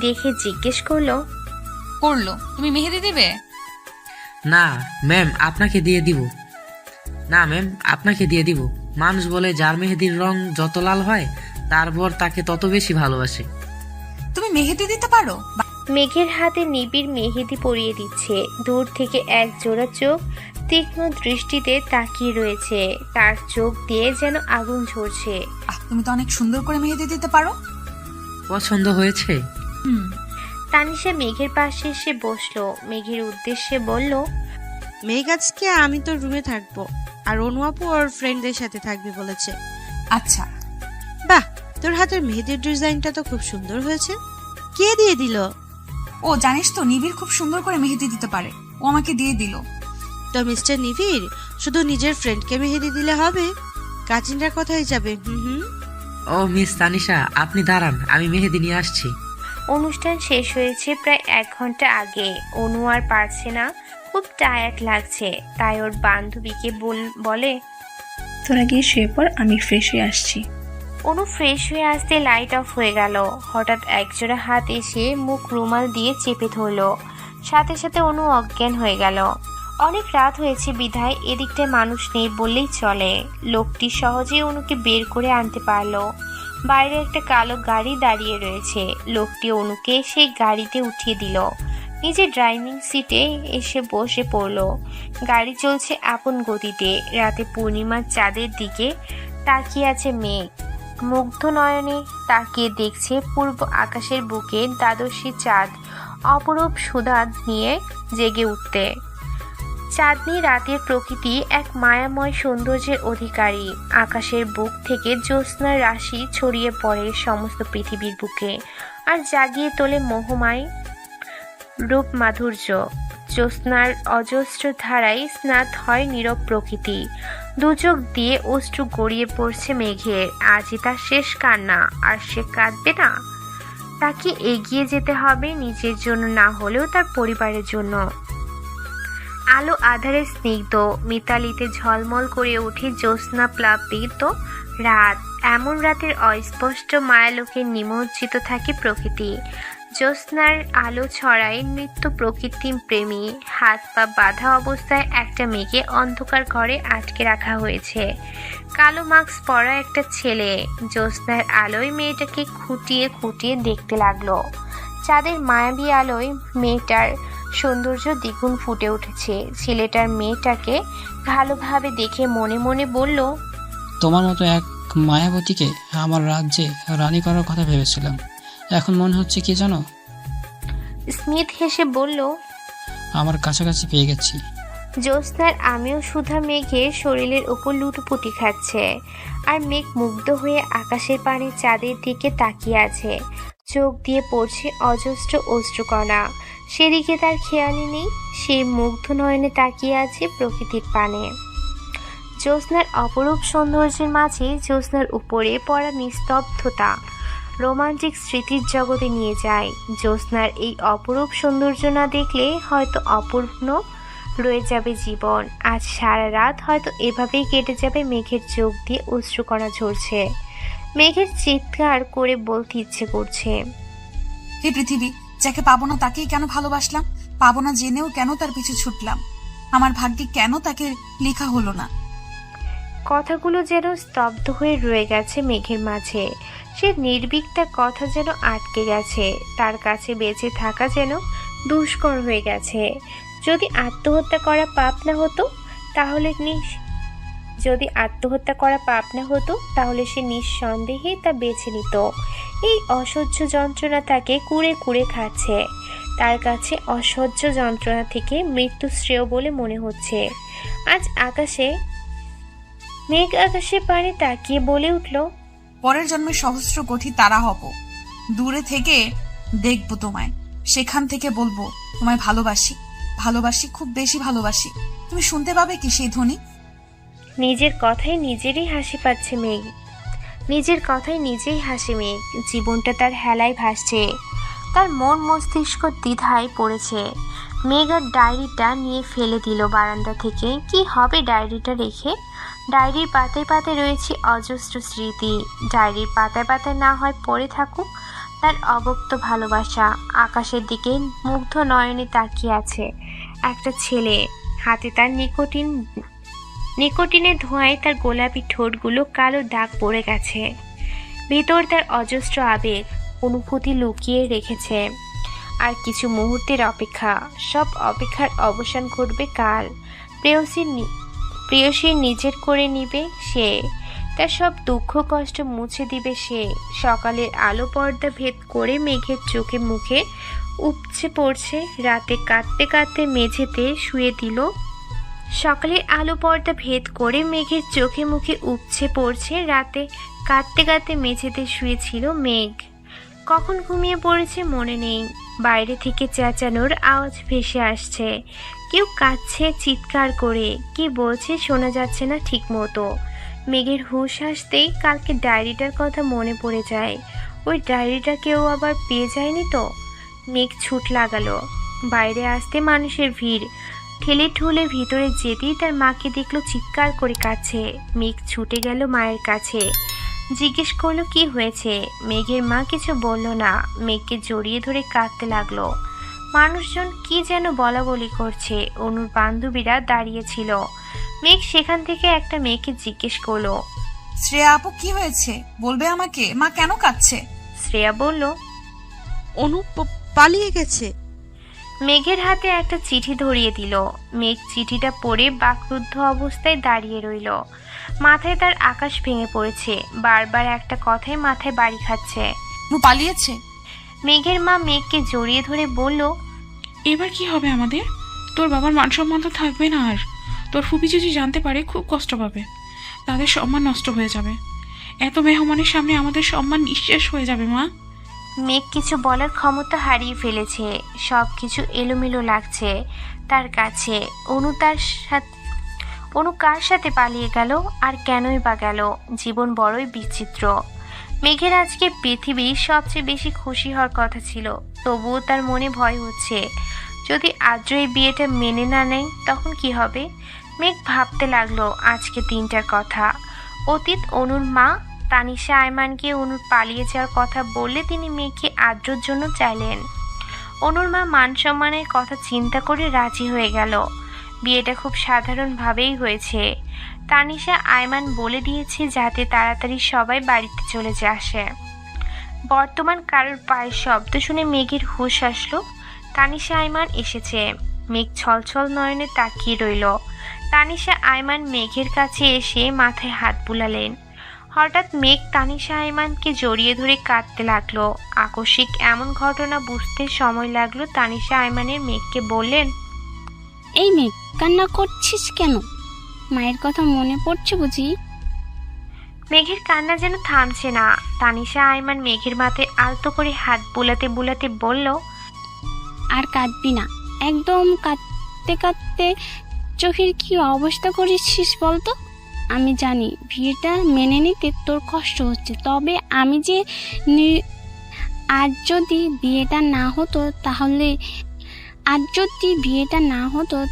দেখে জিজ্ঞেস করলো, তুমি মেহেদি দেবে? না ম্যাম, আপনাকে দিয়ে দিব। মানুষ বলে যার মেহেদির রং যত লাল হয় তার বর তাকে তত বেশি ভালোবাসে। তুমি মেহেদি দিতে পারো? মেঘের হাতে নিবিড় মেহেদি পরিয়ে দিচ্ছে। দূর থেকে এক জোড়া চোখ তীক্ষ্ণ দৃষ্টিতে তাকিয়ে রয়েছে। তার চোখ দিয়ে যেন আগুন ঝরছে। তুমি তো অনেক সুন্দর করে মেহেদি দিতে পারো। পছন্দ হয়েছে? তানিশা মেঘের পাশে এসে বসলো। মেঘের উদ্দেশ্যে বলল, মেঘ আজকে আমি তোর রুমে থাকবো, আর অনু আপু ওর ফ্রেন্ডদের সাথে থাকবে বলেছে। আচ্ছা। বাহ, তোর হাতের মেহেদির ডিজাইনটা তো খুব সুন্দর হয়েছে। কে দিয়ে দিল? ও জানিস তো, নিবিড় খুব সুন্দর করে মেহেদি দিতে পারে, ও আমাকে দিয়ে দিল। তো মিস্টার নিবিড় শুধু নিজের ফ্রেন্ডকে মেহেদি দিলে হবে? কাজিনরা কোথায় যাবে? হুম। ও মিস তানিশা, আপনি দাঁড়ান, আমি মেহেদি নিয়ে আসছি। অনুষ্ঠান শেষ হয়েছে প্রায় 1 ঘন্টা আগে। অনু আর পারছে না, খুব টায়ার্ড লাগছে, তাই ওর বান্ধবীকে বলে, তোরা গিয়ে শুয়ে পড়, আমি ফ্রেশ হয়ে আসছি। অনু ফ্রেশ হয়ে আসতে লাইট অফ হয়ে গেল। হঠাৎ একজোড়া হাত এসে মুখ রুমাল দিয়ে চেপে ধরল, সাথে সাথে অনু অজ্ঞান হয়ে গেল। অনেক রাত হয়েছে বিধায় এদিকটায় মানুষ নেই বললেই চলে। লোকটি সহজেই অনুকে বের করে আনতে পারলো। বাইরে একটা কালো গাড়ি দাঁড়িয়ে রয়েছে। লোকটি অনুকে সেই গাড়িতে উঠিয়ে দিল, নিজে ড্রাইভিং সিটে এসে বসে পড়ল। গাড়ি চলছে আপন গতিতে। রাতে পূর্ণিমার চাঁদের দিকে তাকিয়ে আছে মেঘ। মুগ্ধ নয়নে তাকিয়ে দেখছে পূর্ব আকাশের বুকে দ্বাদশী চাঁদ অপরূপ সুধাদ নিয়ে জেগে উঠতে। চাঁদনি রাতের প্রকৃতি এক মায়াময় সৌন্দর্যের অধিকারী। আকাশের বুক থেকে জ্যোৎস্নার রাশি ছড়িয়ে পড়ে সমস্ত পৃথিবীর বুকে, আর জাগিয়ে তোলে মোহময় রূপ মাধুর্য। জ্যোৎস্নার অজস্র ধারায় স্নাত হয় নীরব প্রকৃতি। দুচোখ দিয়ে অশ্রু গড়িয়ে পড়ছে মেঘের। আজই তার শেষ কান্না, আর সে কাঁদবে না। তাকে এগিয়ে যেতে হবে, নিজের জন্য না হলেও তার পরিবারের জন্য। আলো আধারে স্নিগ্ধ মিতালিতে ঝলমল করে ওঠে জ্যোৎস্না প্লাবিত রাত। এমন রাতের অস্পষ্ট মায়ালোকে নিমজ্জিত থাকে প্রকৃতি। জ্যোৎস্নার আলো ছড়ায় নৃত্য প্রকৃতি প্রেমী। হাত পা বাঁধা অবস্থায় একটা মেয়েকে অন্ধকার ঘরে আটকে রাখা হয়েছে। কালো মাস্ক পরা একটা ছেলে জ্যোৎস্নার আলোয় মেয়েটাকে খুঁটিয়ে খুঁটিয়ে দেখতে লাগলো। চাঁদের মায়াবী আলোয় মেয়েটার সৌন্দর্য দ্বিগুণ ফুটে উঠেছে। ছেলেটার মেয়েটাকে ভালোভাবে দেখে মনে মনে বলল, তোমার মতো এক মায়াবতীকে আমার রাজ্যে রানী করার কথা ভেবেছিলাম, এখন মনে হচ্ছে কি জানো? স্মিথ হেসে বলল, আমার কাছাকাছি পেয়ে গেছি। জ্যোৎস্নার আমিও সুধা মেঘের শরীরের উপর লুটোপুটি খাচ্ছে, আর মেঘ মুগ্ধ হয়ে আকাশের পানে চাঁদের দিকে তাকিয়ে আছে। চোখ দিয়ে পড়ছে অজস্র অশ্রুকণা, সেদিকে তার খেয়ালই নেই। সে মুগ্ধ নয়নে তাকিয়ে আছে প্রকৃতির পানে। জ্যোৎস্নার অপরূপ সৌন্দর্যের মাঝে জ্যোৎস্নার উপরে পড়া নিস্তব্ধতা রোমান্টিক স্মৃতির জগতে নিয়ে যায়। জ্যোৎস্নার এই অপরূপ সৌন্দর্য না দেখলে হয়তো অপূর্ণ রয়ে যাবে জীবন। আজ সারা রাত হয়তো এভাবেই কেটে যাবে। মেঘের চোখ দিয়ে অশ্রুকণা ঝরছে। মেঘের চিৎকার করে বলতে ইচ্ছে করছে, হে পৃথিবী, যাকে পাবো না তাকেই কেন ভালোবাসলাম? পাবো না জেনেও কেন তার পিছু ছুটলাম? আমার ভাগ্যে কেন তাকে লেখা হলো না? কথাগুলো যেন স্তব্ধ হয়ে রয়ে গেছে মেঘের মাঝে। সে নির্ভীক, তার কথা যেন আটকে গেছে। তার কাছে বেঁচে থাকা যেন দুষ্কর হয়ে গেছে। যদি আত্মহত্যা করা পাপ না হতো তাহলে সে নিঃসন্দেহে তা বেছে নিত। এই অসহ্য যন্ত্রণা তাকে কুড়ে কুড়ে খাচ্ছে। তার কাছে অসহ্য যন্ত্রণা থেকে মৃত্যু শ্রেয় বলে মনে হচ্ছে। আজ মেঘ আকাশের পানে তাকিয়ে বলে উঠল, পরের জন্মে সহস্র কোটি তারা হব, দূরে থেকে দেখবো তোমায়, সেখান থেকে বলবো তোমায় ভালোবাসি, ভালোবাসি, খুব বেশি ভালোবাসি। তুমি শুনতে পাবে কি সেই ধ্বনি? নিজের কথায় নিজেরই হাসি পাচ্ছে মেঘ। নিজের কথায় নিজেই হাসে মেঘ। জীবনটা তার হেলায় ভাসছে। তার মন মস্তিষ্ক দ্বিধায় পড়েছে। মেঘ আর ডায়েরিটা নিয়ে ফেলে দিল বারান্দা থেকে। কি হবে ডায়েরিটা রেখে? ডায়েরির পাতায় পাতায় রয়েছে অজস্র স্মৃতি। ডায়েরির পাতায় পাতায় না হয় পড়ে থাকুক তার অব্যক্ত ভালোবাসা। আকাশের দিকে মুগ্ধ নয়নে তাকিয়ে আছে একটা ছেলে। হাতে তার নিকোটিনের ধোঁয়ায় তার গোলাপি ঠোঁটগুলো কালো দাগ পড়ে গেছে। ভিতর তার অজস্র আবেগ অনুভূতি লুকিয়ে রেখেছে। আর কিছু মুহূর্তের অপেক্ষা, সব অপেক্ষার অবসান ঘটবে কাল। প্রেয়সী নিজের করে নিবে সে, তার সব দুঃখ কষ্ট মুছে দিবে সে। সকালের আলো পর্দা ভেদ করে মেঘের চোখে মুখে উপচে পড়ছে। রাতে কাঁদতে কাঁদতে মেঝেতে শুয়ে দিল সকালের আলো পর্দা ভেদ করে মেঘের চোখে মুখে উপচে পড়ছে। রাতে কাঁদতে কাঁদতে মেঝেতে শুয়েছিল মেঘ। কখন ঘুমিয়ে পড়েছে মনে নেই। বাইরে থেকে চেঁচানোর আওয়াজ ভেসে আসছে। কেউ কাঁদছে চিৎকার করে, কি বলছে শোনা যাচ্ছে না ঠিক মতো। মেঘের হুঁশ আসতেই কালকে ডায়েরিটার কথা মনে পড়ে যায়। ওই ডায়েরিটা কেউ আবার পেয়ে যায়নি তো? মেঘ ছুট লাগালো। বাইরে আসতে মানুষের ভিড়। ঠেলে ঠুলে ভিতরে যেতেই তার মাকে দেখলো চিৎকার করে কাঁদছে। মেঘ ছুটে গেল মায়ের কাছে, জিজ্ঞেস করলো কি হয়েছে। মেঘের মা কিছু বলল না, মেঘকে জড়িয়ে ধরে কাঁদতে লাগলো। মানুষজন কি যেন বলা বলি করছে। অনুর বান্ধবীরা দাঁড়িয়েছিল। মেঘ সেখান থেকে একটা মেয়েকে জিজ্ঞেস করলো, শ্রেয়া আপু কি হয়েছে বলবে আমাকে? মা কেন কাঁদছে? শ্রেয়া বলল, অনু পালিয়ে গেছে। মেঘের হাতে একটা চিঠি ধরিয়ে দিল। মেঘ চিঠিটা পড়ে বাকরুদ্ধ অবস্থায় দাঁড়িয়ে রইল। মাথায় তার আকাশ ভেঙে পড়েছে। বারবার একটা কথাই মাথায় বাড়ি খাচ্ছে। অনু পালিয়েছে। মেঘের মা মেঘকে জড়িয়ে ধরে বলল, এবার কি হবে আমাদের? তোর বাবার মান সম্মান তো থাকবে না আর। তোর ফুপি যদি জানতে পারে খুব কষ্ট পাবে। তাদের সম্মান নষ্ট হয়ে যাবে। এত মেহমানের সামনে আমাদের সম্মান নিঃশেষ হয়ে যাবে মা। মেঘ কিছু বলার ক্ষমতা হারিয়ে ফেলেছে। সব কিছু এলোমেলো লাগছে তার কাছে। অনু কার সাথে পালিয়ে গেল আর কেনই বা গেল? জীবন বড়ই বিচিত্র। মেঘের আজকে পৃথিবীর সবচেয়ে বেশি খুশি হওয়ার কথা ছিল, তবুও তার মনে ভয় হচ্ছে। যদি আদ্র এই বিয়েটা মেনে না নেয় তখন কি হবে? মেঘ ভাবতে লাগলো আজকে দিনটার কথা। অতীত অনুর মা তানিশা আয়মানকে অনুর পালিয়ে যাওয়ার কথা বললে তিনি মেঘকে আদ্রর জন্য চাইলেন। অনুর মা মান সম্মানের কথা চিন্তা করে রাজি হয়ে গেল। বিয়েটা খুব সাধারণভাবেই হয়েছে। তানিশা আয়মান বলে দিয়েছে যাতে তাড়াতাড়ি সবাই বাড়িতে চলে আসে। বর্তমান কারোর পায়ের শব্দ শুনে মেঘের হুঁশ আসলো। তানিশা আয়মান এসেছে। মেঘ ছলছল নয়নে তাকিয়ে রইল। তানিশা আয়মান মেঘের কাছে এসে মাথায় হাত বুলালেন। হঠাৎ মেঘ তানিশা আয়মানকে জড়িয়ে ধরে কাঁদতে লাগলো। আকস্মিক এমন ঘটনা বুঝতে সময় লাগলো। তানিশা আয়মানের মেঘকে বললেন, এই মেঘ, কান্না করছিস কেন? মায়ের কথা মনে পড়ছে বুঝি? মেঘের কান্না যেন থামছে না। তানিশা আয়মান মেঘের মাথায় আলতো করে হাত বুলাতে বুলাতে বলল, আর কাঁদবি না। একদম কাঁদতে কাঁদতে চোখের কি অবস্থা করেছিস বলতো? আমি জানি বিয়েটা মেনে নিতে তোর কষ্ট হচ্ছে, তবে আমি যে আজ যদি বিয়েটা না হতো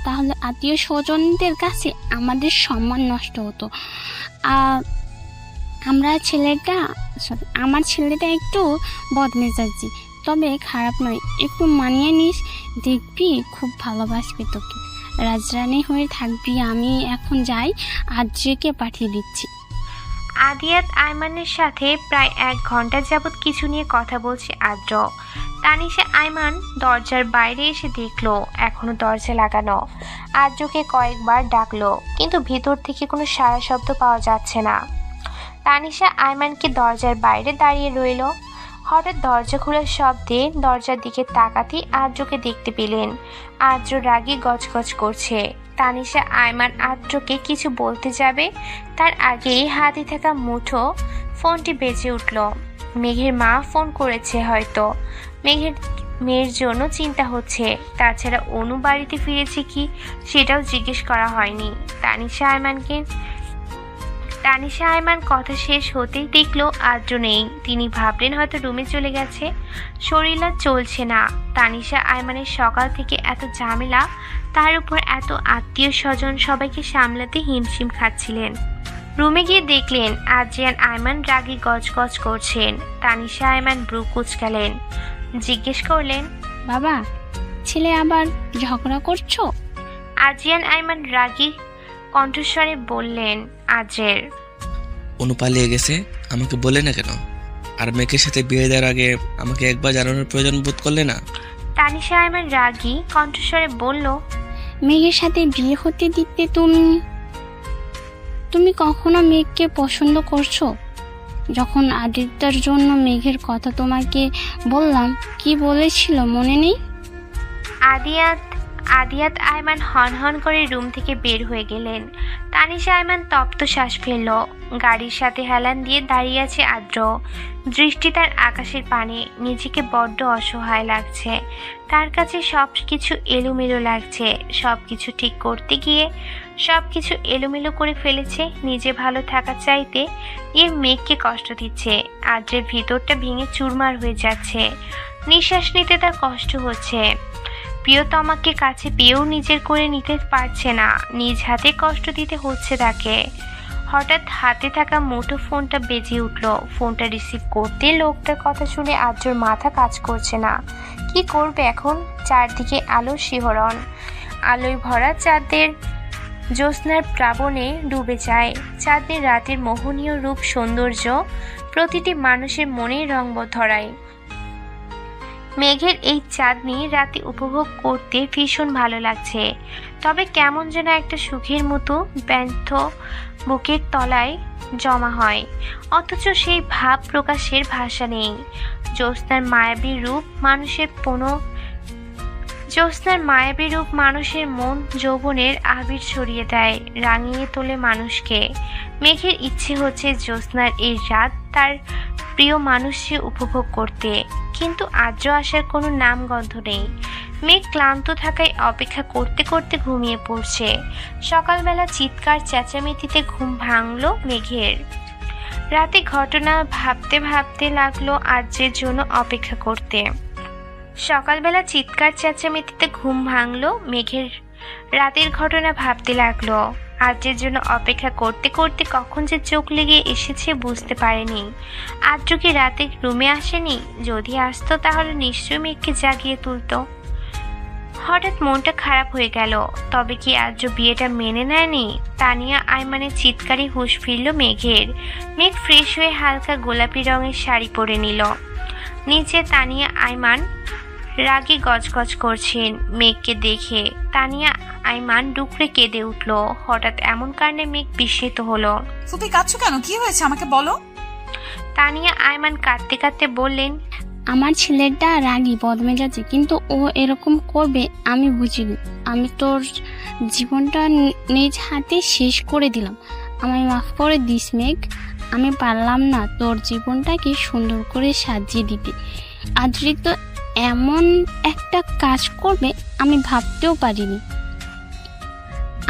তাহলে আত্মীয় স্বজনদের কাছে আমাদের সম্মান নষ্ট হতো। আমার ছেলেটা একটু বদমেজাজি, তবে খারাপ নয়। একটু মানিয়ে নিস, দেখবি খুব ভালোবাসবে তোকে। রাজরানী হয়ে থাকবি। আমি এখন যাই, আদ্রিকে পাঠিয়ে দিচ্ছি। আদিয়াত আয়মানের সাথে প্রায় 1 ঘন্টা যাবৎ কিছু নিয়ে কথা বলছে আদ্র। তানিশা আয়মান দরজার বাইরে এসে দেখলো এখনো দরজা লাগানো। আদ্রকে কয়েকবার ডাকলো, কিন্তু ভিতর থেকে কোনো সাড়া শব্দ পাওয়া যাচ্ছে না। তানিশা আয়মানকে দরজার বাইরে দাঁড়িয়ে রইল। হঠাৎ দরজা খোলার শব্দে দরজার দিকে তাকাতেই আদ্রকে দেখতে পেলেন। আদ্র রাগে গজগজ করছে। তানিশা আয়মান আদ্রকে কিছু বলতে যাবে, তার আগেই হাতে থাকা মুঠো ফোনটি বেজে উঠল। মেঘের মা ফোন করেছে হয়তো। মেয়ের জন্য চিন্তা হচ্ছে। তাছাড়া অনু বাড়িতে ফিরেছে কি সেটাও জিজ্ঞেস করা হয়নি। তানিশা আয়মান কথা শেষ হতেই দেখলো আদ্র নেই। তিনি ভাবলেন হয়তো রুমে চলে গেছে। শরীর আর চলছে না। তানিশা আয়মানের সকাল থেকে এত ঝামেলা, তার উপর এত আত্মীয় স্বজন, সবাইকে সামলাতে হিমশিম খাচ্ছিলেন। রুমে গিয়ে দেখলেন আদ্রিয়ান আয়মান রাগী গজগজ করছেন। তানিশা আয়মান ব্রু কুঁচকালেন, জিজ্ঞেস করলেন, বাবা, ছেলে আবার ঝগড়া করছো? আদ্রিয়ান আয়মান রাগী কণ্ঠস্বরে বললেন, আদ্রের অনু পালিয়ে গেছে, আমাকে বলে না কেন? আর মেয়েকে সাথে বিয়ে দেওয়ার আগে আমাকে একবার জানানোর প্রয়োজন বোধ করলে না? তানিশা আয়মান রাগী কণ্ঠস্বরে বলল, মেঘের সাথে বিয়ে হতে দিতে তুমি কখনো মেঘকে পছন্দ করছো? যখন আদিত্যর জন্য মেঘের কথা তোমাকে বললাম, কি বলেছিল মনে নেই? আদিয়াত আদিয়াত আয়মান হন হন করে রুম থেকে বের হয়ে গেলেন। তানিশা আয়মান তপ্ত শ্বাস ফেলল। গাড়ির সাথে হেলান দিয়ে দাঁড়িয়ে আছে আদ্র। দৃষ্টি তার আকাশের পানে। নিজেকে বড্ড অসহায় লাগছে। তার কাছে সব কিছু এলোমেলো লাগছে। সব কিছু ঠিক করতে গিয়ে সব কিছু এলোমেলো করে ফেলেছে। নিজে ভালো থাকা চাইতে গিয়ে মেঘকে কষ্ট দিচ্ছে। আদ্রের ভিতরটা ভেঙে চুরমার হয়ে যাচ্ছে। নিঃশ্বাস নিতে তার কষ্ট হচ্ছে। প্রিয়তমাকে কাছে পেয়েও নিজের করে নিতে পারছে না। নিজ হাতে কষ্ট দিতে হচ্ছে তাকে। হঠাৎ হাতে থাকা মুঠো ফোনটা বেজে উঠল। ফোনটা রিসিভ করতে লোকটার কথা শুনে আদ্রর মাথা কাজ করছে না। কি করবে এখন? চারদিকে আলোর শিহরণ। আলোয় ভরা চাঁদের জ্যোৎস্নার প্লাবনে ডুবে যায়। চাঁদের রাতের মোহনীয় রূপ সৌন্দর্য প্রতিটি মানুষের মনে রঙ ধরায়। মেঘের এই চাঁদনি রাতে উপভোগ করতে ভীষণ ভালো লাগছে। তবে কেমন যেন একটা সুখের মতো ব্যর্থ বুকের তলায় জমা হয়, অথচ সেই ভাব প্রকাশের ভাষা নেই। জ্যোৎস্নার মায়াবী রূপ মানুষের মন যৌবনের আবির ছড়িয়ে দেয়, রাঙিয়ে তোলে মানুষকে। মেঘের ইচ্ছে হচ্ছে জ্যোৎস্নার এই রাত তার প্রিয় মানুষকে উপভোগ করতে, কিন্তু আদ্র আসার কোনো নামগন্ধ নেই। মেঘ ক্লান্ত থাকায় অপেক্ষা করতে করতে ঘুমিয়ে পড়ছে। সকালবেলা চিৎকার চেঁচামেচিতে ঘুম ভাঙল মেঘের। রাতে ঘটনা ভাবতে ভাবতে লাগলো আদ্রের জন্য অপেক্ষা করতে। সকালবেলা চিৎকার চেঁচামেচিতে ঘুম ভাঙলো মেঘের। রাতের ঘটনা ভাবতে লাগলো। আদ্রের জন্য অপেক্ষা করতে করতে কখন যে চোখ লেগে এসেছে বুঝতে পারেনি। আদ্র কি রাতে রুমে আসেনি? যদি আসতো তাহলে নিশ্চয়ই মেঘকে জাগিয়ে তুলতো। হঠাৎ মনটা খারাপ হয়ে গেল। তবে কি আদ্র বিয়েটা মেনে নেয়নি? তানিয়া আয়মানের চিৎকারে হুঁশ ফিরল মেঘের। মেঘ ফ্রেশ হয়ে হালকা গোলাপি রঙের শাড়ি পরে নিল। নিচে তানিয়া আয়মান রাগে গজগজ করছেন মেঘকে দেখে। তানিয়া আয়মান ডুকরে কেঁদে উঠল। হঠাৎ এমন কারণে মেঘ বিস্মিত হলো। ফুপি কাঁদছো কেন? কি হয়েছে আমাকে বলো। তানিয়া আয়মান কাঁদতে কাঁদতে বললেন, আমার ছেলেটা রাগী বদমেজাজি, কিন্তু ও এরকম করবে আমি বুঝিনি। আমি তোর জীবনটা নিজ হাতে শেষ করে দিলাম। আমায় মাফ করে দিস মেঘ। আমি পারলাম না তোর জীবনটাকে সুন্দর করে সাজিয়ে দিতে। আদ্রিত এমন একটা কাজ করবে আমি ভাবতেও পারিনি।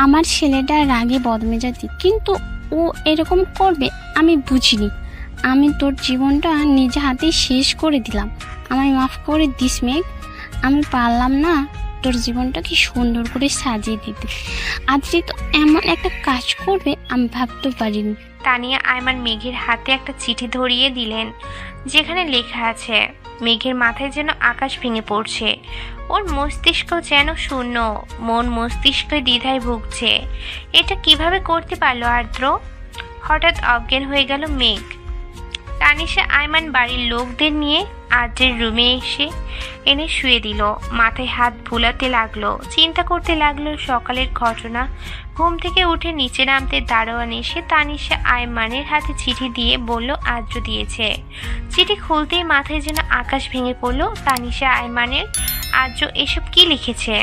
আমার ছেলেটা রাগী বদমেজাজি, কিন্তু ও এরকম করবে আমি বুঝিনি। আমি তোর জীবনটা নিজ হাতে শেষ করে দিলাম। আমায় মাফ করে দিস মেঘ। আমি পারলাম না তোর জীবনটাকে সুন্দর করে সাজিয়ে দিতে। আদ্রিত এমন একটা কাজ করবে আমি ভাবতেও পারিনি। তানিয়া আয়মান মেঘের হাতে একটা চিঠি ধরিয়ে দিলেন, যেখানে লেখা আছে। মেঘের মাথায় যেন আকাশ ভেঙে পড়ছে। ওর মস্তিষ্ক যেন শূন্য। মন মস্তিষ্ক দ্বিধায় ভুগছে। এটা কিভাবে করতে পারলো আদ্র? হঠাৎ অজ্ঞান হয়ে গেল মেঘ। তানিশা আয়মান বাড়ির লোকদের নিয়ে আদ্রের রুমে এনে শুয়ে দিল। মাথায় হাত বুলাতে লাগলো। চিন্তা করতে লাগলো সকালের ঘটনা। ঘুম থেকে উঠে নিচে নামতে দারোয়ান এসে তানিশা আয়মানের হাতে চিঠি দিয়ে বলল আদ্র দিয়েছে। চিঠি খুলতেই মাথায় যেন আকাশ ভেঙে পড়লো তানিশা আয়মানের। আদ্র এসব কি লিখেছে?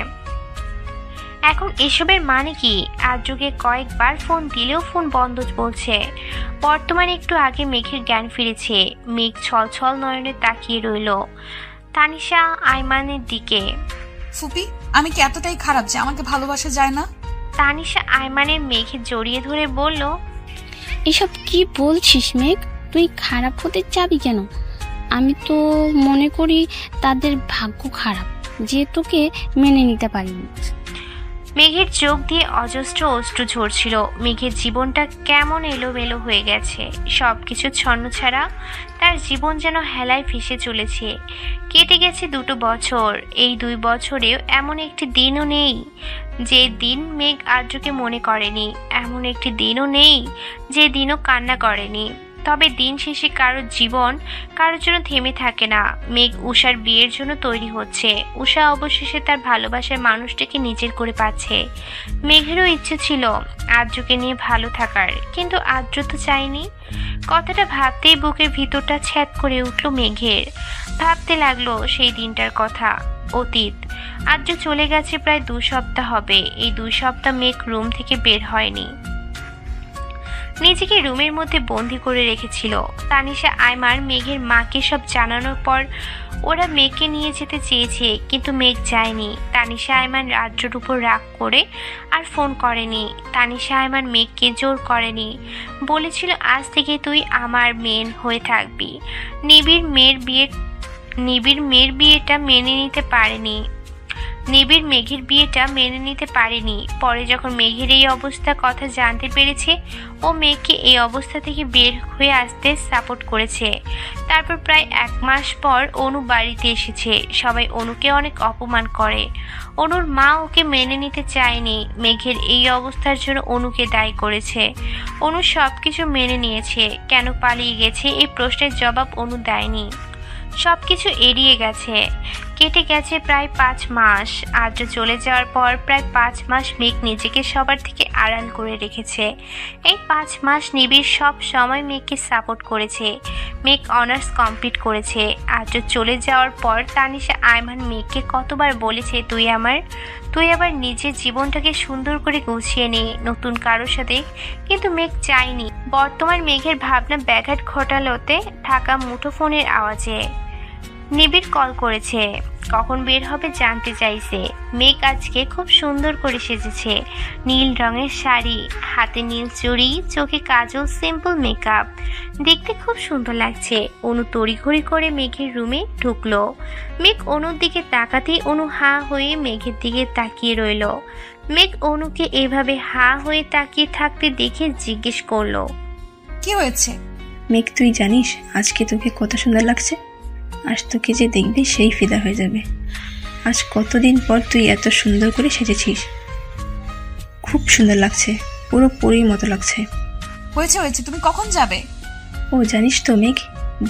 এখন এসবের মানে কি? আদ্রকে কয়েকবার ফোন দিলেও ফোন বন্ধ বলছে। বর্তমানে একটু আগে মেঘের জ্ঞান ফিরেছে। মেঘ ছলছল নয়নে তাকিয়ে রইল তানিশা আয়মানের দিকে। ফুপি আমি কি এতটাই খারাপ যে আমাকে ভালোবাসা যায় না? তানিশা আয়মানের মেঘে জড়িয়ে ধরে বলল, এসব কি বলছিস মেঘ? তুই খারাপ হতে চাবি কেন? আমি তো মনে করি তাদের ভাগ্য খারাপ যে তোকে মেনে নিতে পারিনি। মেঘের চোখ দিয়ে অজস্র অশ্রু ঝরছিল। মেঘের জীবনটা কেমন এলোমেলো হয়ে গেছে। সব কিছু ছন্নছাড়া। তার জীবন যেন হেলায় ভেসে চলেছে। কেটে গেছে 2 বছর। এই 2 বছরেও এমন একটি দিনও নেই যে দিন মেঘ আদ্রকে মনে করেনি। এমন একটি দিনও নেই যে দিনও কান্না করেনি। তবে দিন শেষে কারোর জীবন কারোর জন্য থেমে থাকে না। মেঘ উষার বিয়ের জন্য তৈরি হচ্ছে। উষা অবশেষে তার ভালোবাসার মানুষটাকে নিজের করে পাচ্ছে। মেঘেরও ইচ্ছে ছিল আদ্রকে নিয়ে ভালো থাকার, কিন্তু আদ্র তো চায়নি। কথাটা ভাবতেই বুকের ভিতরটা ছ্যাদ করে উঠল মেঘের। ভাবতে লাগলো সেই দিনটার কথা। অতীত আদ্র চলে গেছে প্রায় 2 সপ্তাহ হবে। এই 2 সপ্তাহ মেঘ রুম থেকে বের হয়নি, নিজেকে রুমের মধ্যে বন্দি করে রেখেছিল। তানিশা আইমান মেঘের মাকে সব জানানোর পর ওরা মেঘকে নিয়ে যেতে চেয়েছে, কিন্তু মেঘ যায়নি। তানিশা আইমান আদ্রর উপর রাগ করে আর ফোন করেনি। তানিশা আইমান মেঘকে জোর করেনি, বলেছিল আজ থেকে তুই আমার মেন হয়ে থাকবি। নিবিড় মেঘের বিয়েটা মেনে নিতে পারেনি। পরে যখন মেঘের এই অবস্থার কথা জানতে পেরেছে, ও মেঘকে এই অবস্থা থেকে বের হয়ে আসতে সাপোর্ট করেছে। তারপর প্রায় 1 মাস পর অনু বাড়িতে এসেছে। সবাই অনুকে অনেক অপমান করে। অনুর মা ওকে মেনে নিতে চায়নি। মেঘের এই অবস্থার জন্য অনুকে দায়ী করেছে। অনু সব কিছু মেনে নিয়েছে। কেন পালিয়ে গেছে এই প্রশ্নের জবাব অনু দেয়নি। সব কিছু এড়িয়ে গেছে। কেটে গেছে প্রায় 5 মাস। আদ্র চলে যাওয়ার পর প্রায় 5 মাস মেঘ নিজেকে সবার থেকে আড়াল করে রেখেছে। এই 5 মাস নিবিড় সব সময় মেঘকে সাপোর্ট করেছে। মেঘ অনার্স কমপ্লিট করেছে। আদ্র চলে যাওয়ার পর তানিশা আইমান মেঘকে কতবার বলেছে তুই আবার নিজের জীবনটাকে সুন্দর করে গুছিয়ে নে নতুন কারোর সাথে, কিন্তু মেঘ চায়নি। বর্তমান মেঘের ভাবনা ব্যাঘাত ঘটালোতে থাকা মুঠোফোনের আওয়াজে নিবিড় কল করেছে। কখন বের হবে জানতে চাইছে। মেঘ আজকে খুব সুন্দর করে সেজেছে। নীল রঙের শাড়ি, হাতে নীল চুড়ি, চোখে কাজল, সিম্পল মেকআপ, দেখতে খুব সুন্দর লাগছে। অনু তড়িঘড়ি করে মেঘের রুমে ঢুকলো। মেঘ অনুর দিকে তাকাতেই অনু হা হয়ে মেঘের দিকে তাকিয়ে রইল। মেঘ অনুকে এভাবে হা হয়ে তাকিয়ে থাকতে দেখে জিজ্ঞেস করলো, কি হয়েছে? মেঘ, তুই জানিস আজকে তোকে কত সুন্দর লাগছে? আজ তোকে যে দেখবে সেই ফিদা হয়ে যাবে। আজ কতদিন পর তুই এত সুন্দর করে সেজেছিস। খুব সুন্দর লাগছে, পুরো পরীর মতো লাগছে। হয়েছে, তুমি কখন যাবে? ও জানিস তো মেঘ,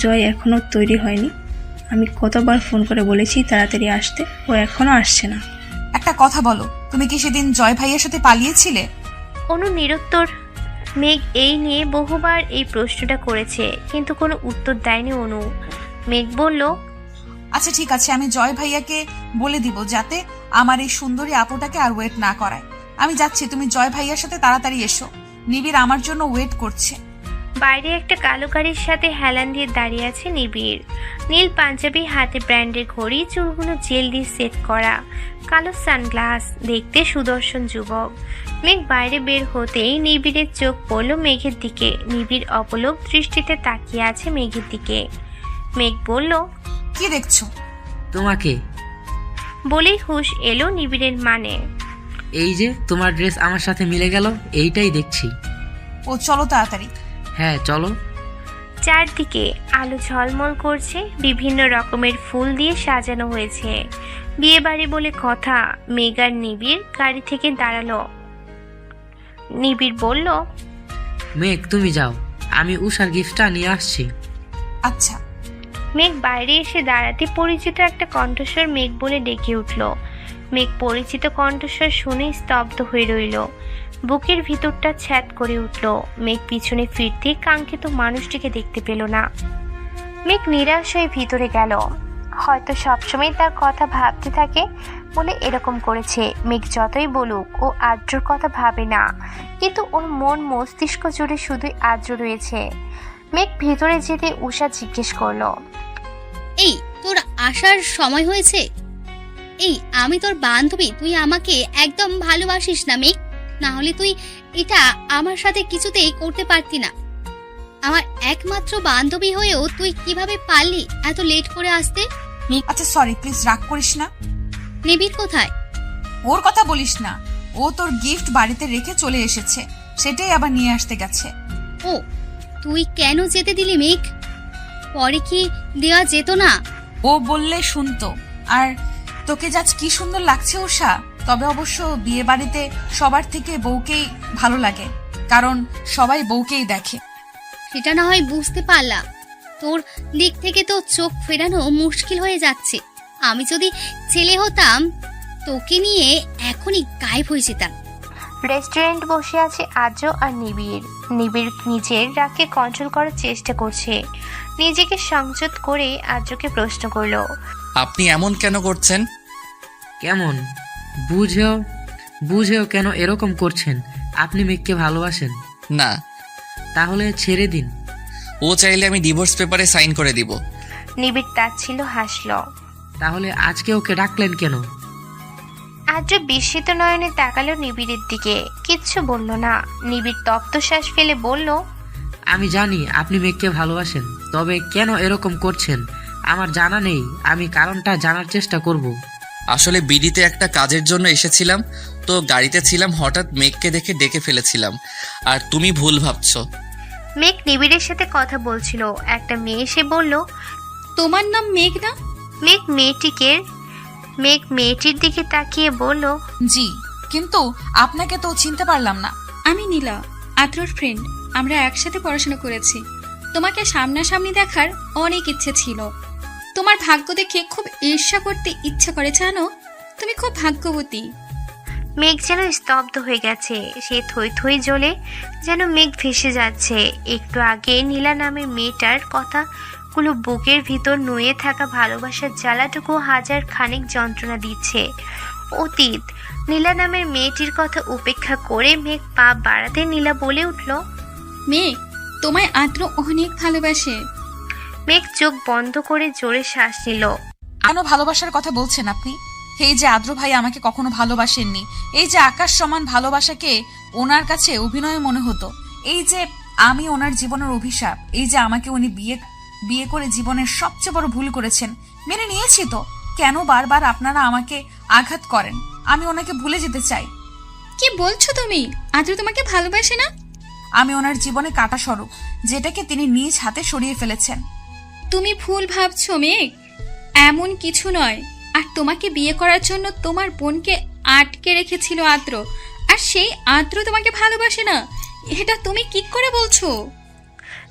জয় এখনো তৈরি হয়নি। আমি কতবার ফোন করে বলেছি তাড়াতাড়ি আসতে, ও এখনো আসছে না। একটা কথা বলো, তুমি কি সেদিন জয় ভাইয়ের সাথে পালিয়েছিলে? অনু নিরুত্তর। মেঘ এই নিয়ে বহুবার এই প্রশ্নটা করেছে, কিন্তু কোনো উত্তর দেয়নি অনু। মেঘ বলল, আচ্ছা ঠিক আছে, আমি জয় ভাইয়াকে বলে দিব যাতে আমার এই সুন্দরী আপুটাকে আর ওয়েট না করায়। আমি যাচ্ছি, তুমি জয় ভাইয়ার সাথে তাড়াতাড়ি এসো। নিবিড় আমার জন্য ওয়েট করছে। বাইরে একটা কালো গাড়ির সাথে হেলান দিয়ে দাঁড়িয়ে আছে নিবিড়। নীল পাঞ্জাবি, হাতে ব্র্যান্ডের ঘড়ি, চুলগুলো জেল দিয়ে সেট করা, কালো সানগ্লাস, দেখতে সুদর্শন যুবক। মেঘ বাইরে বের হতেই নিবিড়ের চোখ পড়ল মেঘের দিকে। নিবিড় অপলক দৃষ্টিতে তাকিয়ে আছে মেঘের দিকে। মেঘ বলল, কি দেখছো? তোমাকে। বলেই হুঁশ এলো নিবিড়ের মানে। এই যে তোমার ড্রেস আমার সাথে মিলে গেল, এইটাই দেখছি। ও চলো তাড়াতাড়ি। হ্যাঁ চলো। চারদিকে আলো ঝলমল করছে, বিভিন্ন রকমের ফুল দিয়ে সাজানো হয়েছে। বিয়ে বাড়ি বলে কথা। মেঘ আর নিবিড় গাড়ি থেকে দাঁড়ালো। নিবিড় বলল, মেঘ তুমি যাও, আমি উষার গিফটটা নিয়ে আসছি। আচ্ছা। মেঘ বাইরে এসে দাঁড়াতে পরিচিত একটা কণ্ঠস্বর মেঘ বলে ডেকে উঠল। মেঘ পরিচিত কণ্ঠস্বর শুনে স্তব্ধ হয়ে রইল। বুকের ভিতরটা ছ্যাদ করে উঠল। মেঘ পিছনে ফিরতে কাঙ্ক্ষিত মানুষটিকে দেখতে পেল না। মেঘ নিরাশ হয়ে ভিতরে গেল। হয়তো সবসময় তার কথা ভাবতে থাকে বলে এরকম করেছে। মেঘ যতই বলুক ও আদ্রর কথা ভাবে না, কিন্তু ওর মন মস্তিষ্ক জুড়ে শুধুই আদ্র রয়েছে। মেঘ ভিতরে যেতে উষা জিজ্ঞেস করলো, এই তোর আসার সময় হয়েছে? এই আমি তোর বান্ধবী, তুই আমাকে একদম ভালোবাসিস না মেঘ? না হলে তুই এটা আমার সাথে কিছুতেই করতে পারতি না। আমার একমাত্র বান্ধবী হয়েও তুই কিভাবে পারলি এত লেট করে আসতে? আচ্ছা সরি, প্লিজ রাগ করিস না। নিবিড় কোথায়? ওর কথা বলিস না। ও তোর গিফট বাড়িতে রেখে চলে এসেছে, সেটাই আবার নিয়ে আসতে গেছে। ও তুই কেন যেতে দিলি মেঘ? পরে কি দেওয়া যেত না? ও বললে শুনতো। আর তোকে যাচ কি সুন্দর লাগছে উষা। তবে অবশ্য বিয়ে বাড়িতে সবার থেকে বউকেই ভালো লাগে, কারণ সবাই বউকেই দেখে। সেটা না হয় বুঝতে পারলাম, তোর দিক থেকে তো চোখ ফেরানো মুশকিল হয়ে যাচ্ছে। আমি যদি ছেলে হতাম তোকে নিয়ে এখনই গায়েব হয়ে যেতাম। রেস্টুরেন্ট বসে আছে আদ্র আর নিবিড়। নিবিড় নিজের রাগকে কন্ট্রোল করার চেষ্টা করছে। নিজেকে সংযত করে আদ্রকে প্রশ্ন করলো, আপনি এমন কেন করছেন? কেমন বুঝেও বুঝেও কেন এরকম করছেন? আপনি মেঘকে ভালোবাসেন? না। তাহলে ছেড়ে দিন। ও চাইলে আমি ডিভোর্স পেপারে সাইন করে দিব। নিবিড় তাচ্ছিল হাসল। তাহলে আজকে ওকে ডাকলেন কেন? আদ্র বিস্মিত নয়নে তাকালো নিবিড়ের দিকে, কিচ্ছু বলল না। নিবিড় তপ্ত শ্বাস ফেলে বলল, আমি জানি আপনি মেঘকে ভালোবাসেন, তবে কেন এরকম করছেন আমার জানা নেই। আমি কারণটা জানার চেষ্টা করব। আসলে বিডিতে একটা কাজের জন্য এসেছিলাম, তো গাড়িতে ছিলাম, হঠাৎ মেঘকে দেখে ডেকে ফেলেছিলাম। আর তুমি ভুল ভাবছো। মেঘ নিবিড়ের সাথে কথা বলছিল। একটা মেয়ে এসে বলল, তোমার নাম মেঘ না? মেঘ মেয়েটির দিকে তাকিয়ে বলল, জি, কিন্তু আপনাকে তো চিনতে পারলাম না। আমি নীলা, আদ্রর ফ্রেন্ড। আমরা একসাথে পড়াশোনা করেছি। তোমাকে সামনাসামনি দেখার অনেক ইচ্ছে ছিল। তোমার ভাগ্য দেখে খুব ঈর্ষা করতে ইচ্ছা করে, জানো? তুমি খুব ভাগ্যবতী। মেঘ যেন স্তব্ধ হয়ে গেছে। সে থই থই জ্বলে যেন মেঘ ভেসে যাচ্ছে। একটু আগে নীলা নামের মেয়েটার কথাগুলো বুকের ভিতর নুয়ে থাকা ভালোবাসার জ্বালাটুকু হাজার খানিক যন্ত্রণা দিচ্ছে। অতীত। নীলা নামের মেয়েটির কথা উপেক্ষা করে মেঘ পা বাড়াতে নীলা বলে উঠল, মেঘ, তোমায় আদ্র অনেক ভালোবাসে। মেঘ চোখ বন্ধ করে জোরে শ্বাস নিল। কেন ভালোবাসার কথা বলছেন আপনি? এই যে আদ্র ভাই আমাকে কখনো ভালোবাসেননি, এই যে আকাশ সমান ভালোবাসাকে ওনার কাছে অভিনয় মনে হতো, এই যে আমি ওনার জীবনের অভিশাপ, এই যে আমাকে উনি বিয়ে করে জীবনের সবচেয়ে বড় ভুল করেছেন, মেনে নিয়েছি তো। কেন বারবার আপনারা আমাকে আঘাত করেন? আমি ওনাকে ভুলে যেতে চাই। কি বলছো তুমি? আদ্র তোমাকে ভালোবাসে না? আমি ওনার জীবনে কাটা স্বরূপ, যেটাকে তিনি নিজ হাতে সরিয়ে ফেলেছেন। তুমি ভুল ভাবছো মেঘ, এমন কিছু নয়। আর তোমাকে বিয়ে করার জন্য তোমার বোনকে আটকে রেখেছিল আদ্র, আর সেই আদ্র তোমাকে ভালোবাসে না, এটা তুমি কি করে বলছো?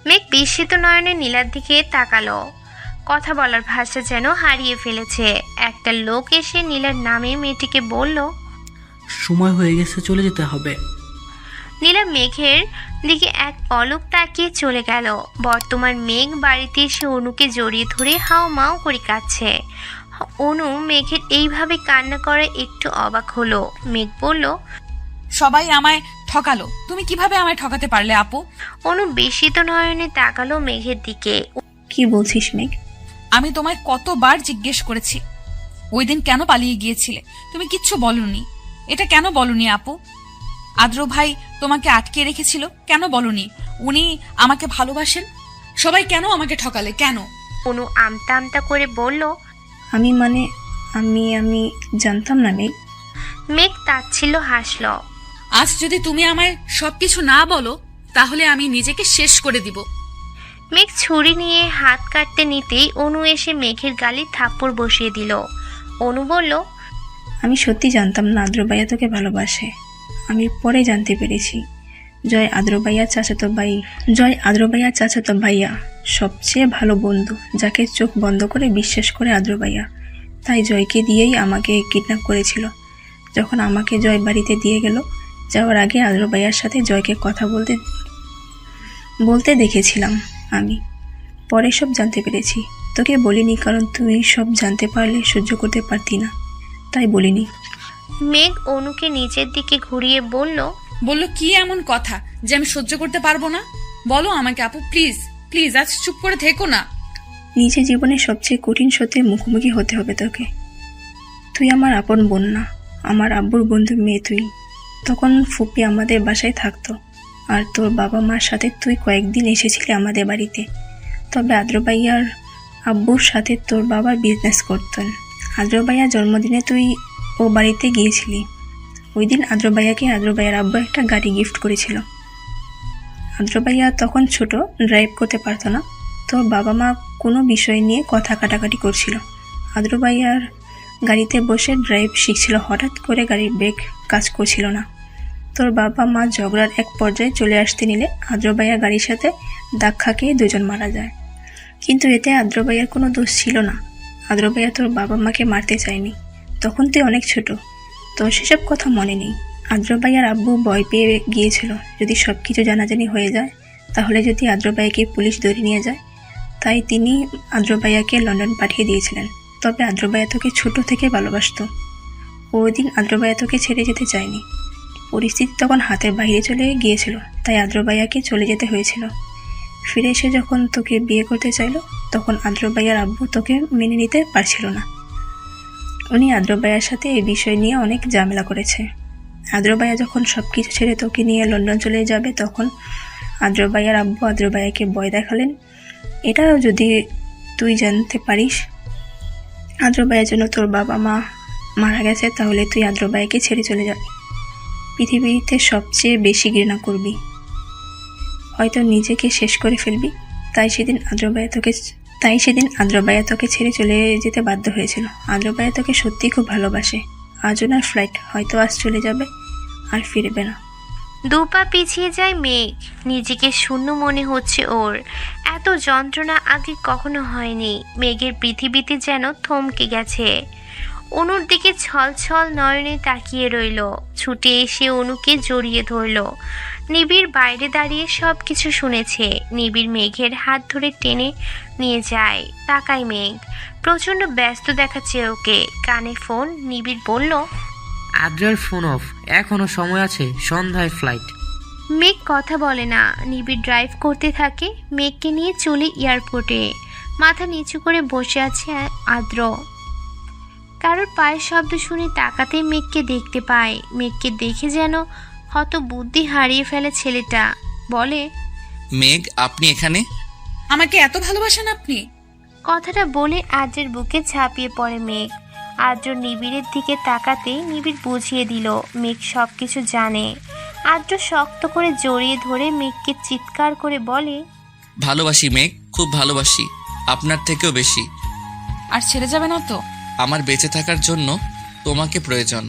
মেঘ বিস্মিত নয়নে নীলার দিকে তাকালো। কথা বলার ভাষা যেন হারিয়ে ফেলেছে। একটা লোক এসে নীলার নামে মেয়েটিকে বলল, সময় হয়ে গেছে, চলে যেতে হবে। নীলা মেঘের দিকে এক পলক তাকিয়ে চলে গেল। বর্তমান মেঘ বাড়িতে এসে অনুকে জড়িয়ে ধরে হাও মাও করে কাঁদছে। অনু মেঘের এইভাবে কান্না করে একটু অবাক হলো। মেঘ বলল, সবাই আমায় ঠকালো, তুমি কিভাবে আমায় ঠকাতে পারলে আপু? অনু বিস্মিত নয়নে তাকালো মেঘের দিকে। কি বলছিস মেঘ? আমি তোমায় কতবার জিজ্ঞেস করেছি ওই দিন কেন পালিয়ে গিয়েছিলে, তুমি কিচ্ছু বলনি। এটা কেন বলনি আপু? আদ্র ভাই তোমাকে আটকে রেখেছিল, কেন বলনি? উনি আমাকে ভালোবাসেন। সবাই কেন আমাকে ঠকালে, কেন? অনু আমতা আমতা করে বলল, আমি জানতাম না মেঘ। মেঘ তাচ্ছিল্য হাসল। আজ যদি তুমি আমায় সবকিছু না বলো, তাহলে আমি নিজেকে শেষ করে দিব। মেঘ ছুরি নিয়ে হাত কাটতে নিতেই অনু এসে মেঘের গালে থাপ্পড় বসিয়ে দিল। অনু বলল, আমি সত্যি জানতাম না আদ্র ভাইয়া তোকে ভালোবাসে। আমি পরে জানতে পেরেছি। জয় আদ্র ভাইয়া চাচাতো ভাইয়া, সবচেয়ে ভালো বন্ধু, যাকে চোখ বন্ধ করে বিশ্বাস করে আদ্র ভাইয়া। তাই জয়কে দিয়েই আমাকে কিডন্যাপ করেছিল। যখন আমাকে জয় বাড়িতে দিয়ে গেল, যাওয়ার আগে আদ্র ভাইয়ার সাথে জয়কে কথা বলতে দেখেছিলাম আমি। পরে সব জানতে পেরেছি। তোকে বলিনি, কারণ তুই সব জানতে পারলে সহ্য করতে পারতি না, তাই বলিনি। মেঘ অনুকে নিচের দিকে ঘুরিয়ে বলল, কি এমন কথা যে আমি সহ্য করতে পারবো না? বলো আমাকে আপু, প্লিজ প্লিজ, আজ চুপ করে থেকো না। নিজের জীবনে সবচেয়ে কঠিন সত্যের মুখোমুখি হতে হবে তোকে। তুই আমার আপন বোন না, আমার আব্বুর বন্ধুর মেয়ে তুই। তখন ফুপি আমাদের বাসায় থাকতো, আর তোর বাবা মার সাথে তুই কয়েকদিন এসেছিলি আমাদের বাড়িতে। তবে আদ্র ভাইয়ার আব্বুর সাথে তোর বাবার বিজনেস করতেন। আদ্র ভাইয়ার জন্মদিনে তুই ও বাড়িতে গিয়েছিলি। ওই দিন আদ্র ভাইয়াকে আদ্র ভাইয়ার আব্বু একটা গাড়ি গিফট করেছিল। আদ্র ভাইয়া তখন ছোট, ড্রাইভ করতে পারতো না। তোর বাবা মা কোনো বিষয় নিয়ে কথা কাটাকাটি করছিল। আদ্র ভাইয়ার গাড়িতে বসে ড্রাইভ শিখছিল। হঠাৎ করে গাড়ির ব্রেক কাজ করছিল না। তোর বাবা মা ঝগড়ার এক পর্যায়ে চলে আসতে নিলে আদ্র ভাইয়া গাড়ির সাথে ধাক্কা খেয়ে দুজন মারা যায়। কিন্তু এতে আদ্র ভাইয়ার কোনো দোষ ছিল না। আদ্র ভাইয়া তোর বাবা মাকে মারতে চায়নি। তখন তুই অনেক ছোট, তোর সেসব কথা মনে নেই। আদ্র ভাইয়ার আব্বু ভয় পেয়ে গিয়েছিল যদি সব কিছু জানাজানি হয়ে যায়, তাহলে যদি আদ্র ভাইয়াকে পুলিশ ধরে নিয়ে যায়। তাই তিনি আদ্র ভাইয়াকে লন্ডন পাঠিয়ে দিয়েছিলেন। তবে আদ্র ভাইয়া তোকে ছোট থেকে ভালোবাসত। ওই দিন আদ্রবায়া তোকে ছেড়ে যেতে চায়নি। পরিস্থিতি তখন হাতের বাইরে চলে গিয়েছিল, তাই আদ্রবায়াকে চলে যেতে হয়েছিল। ফিরে এসে যখন তোকে বিয়ে করতে চাইলো, তখন আদ্রবাইয়ার আব্বু তোকে মেনে নিতে পারছিল না। উনি আদ্রবাইয়ার সাথে এই বিষয় নিয়ে অনেক ঝামেলা করেছে। আদ্রবাইয়া যখন সব কিছু ছেড়ে তোকে নিয়ে লন্ডন চলে যাবে, তখন আদ্রবাইয়ার আব্বু আদ্রবাইয়াকে ভয় দেখালেন, এটাও যদি তুই জানতে পারিস আদ্রবাইয়ার জন্য তোর বাবা মা মারা গেছে, তাহলে তুই আদ্রবাইয়াকে ছেড়ে চলে যাবি। পৃথিবীতে সবচেয়ে বেশি ঘৃণা করবি, হয়তো নিজেকে শেষ করে ফেলবি। তাই সেদিন আদ্রবাইয়া তোকে ছেড়ে চলে যেতে বাধ্য হয়েছিল। আদ্রবাইয়া তোকে সত্যিই খুব ভালোবাসে। আজ ওনার ফ্লাইট, হয়তো আজ চলে যাবে আর ফিরবে না। 2 পা পিছিয়ে যায় মেঘ। নিজেকে শূন্য মনে হচ্ছে ওর। এত যন্ত্রণা আগে কখনো হয়নি। মেঘের পৃথিবীতে যেন থমকে গেছে। অনুর দিকে ছলছল নয়নে তাকিয়ে রইল। ছুটে এসে অনুকে জড়িয়ে ধরল। নিবিড় বাইরে দাঁড়িয়ে সব কিছু শুনেছে। নিবিড় মেঘের হাত ধরে টেনে নিয়ে যায়। তাকায় মেঘ, প্রচণ্ড ব্যস্ত দেখাচ্ছে ওকে। কানে ফোন। নিবিড় বলল, আদ্রের ফোন অফ, এখনো সময় আছে, সন্ধ্যায় ফ্লাইট। মেঘ কথা বলে না। নিবিড় ড্রাইভ করতে থাকে। মেঘকে নিয়ে চলে এয়ারপোর্টে। মাথা নিচু করে বসে আছে আদ্র। কারোর পায়ের শব্দ শুনে তাকাতে মেঘকে দেখতে পায়। মেঘকে দেখে যেন হতবুদ্ধি হারিয়ে ফেলে ছেলেটা। বলে, মেঘ, আপনি এখানে? আমাকে এত ভালোবাসেন আপনি? কথাটা বলে আদ্রের বুকে ঝাঁপিয়ে পড়ে মেঘ। আদ্র নিবিড়ের দিকে তাকাতেই নিবিড় বুঝিয়ে দিল মেঘ সব কিছু জানে। আদ্র শক্ত করে জড়িয়ে ধরে মেঘকে চিৎকার করে বলে, ভালোবাসি মেঘ, খুব ভালোবাসি, আপনার থেকেও বেশি। আর ছেড়ে যাবে না তো? আমার বেঁচে থাকার জন্য তোমাকে প্রয়োজন।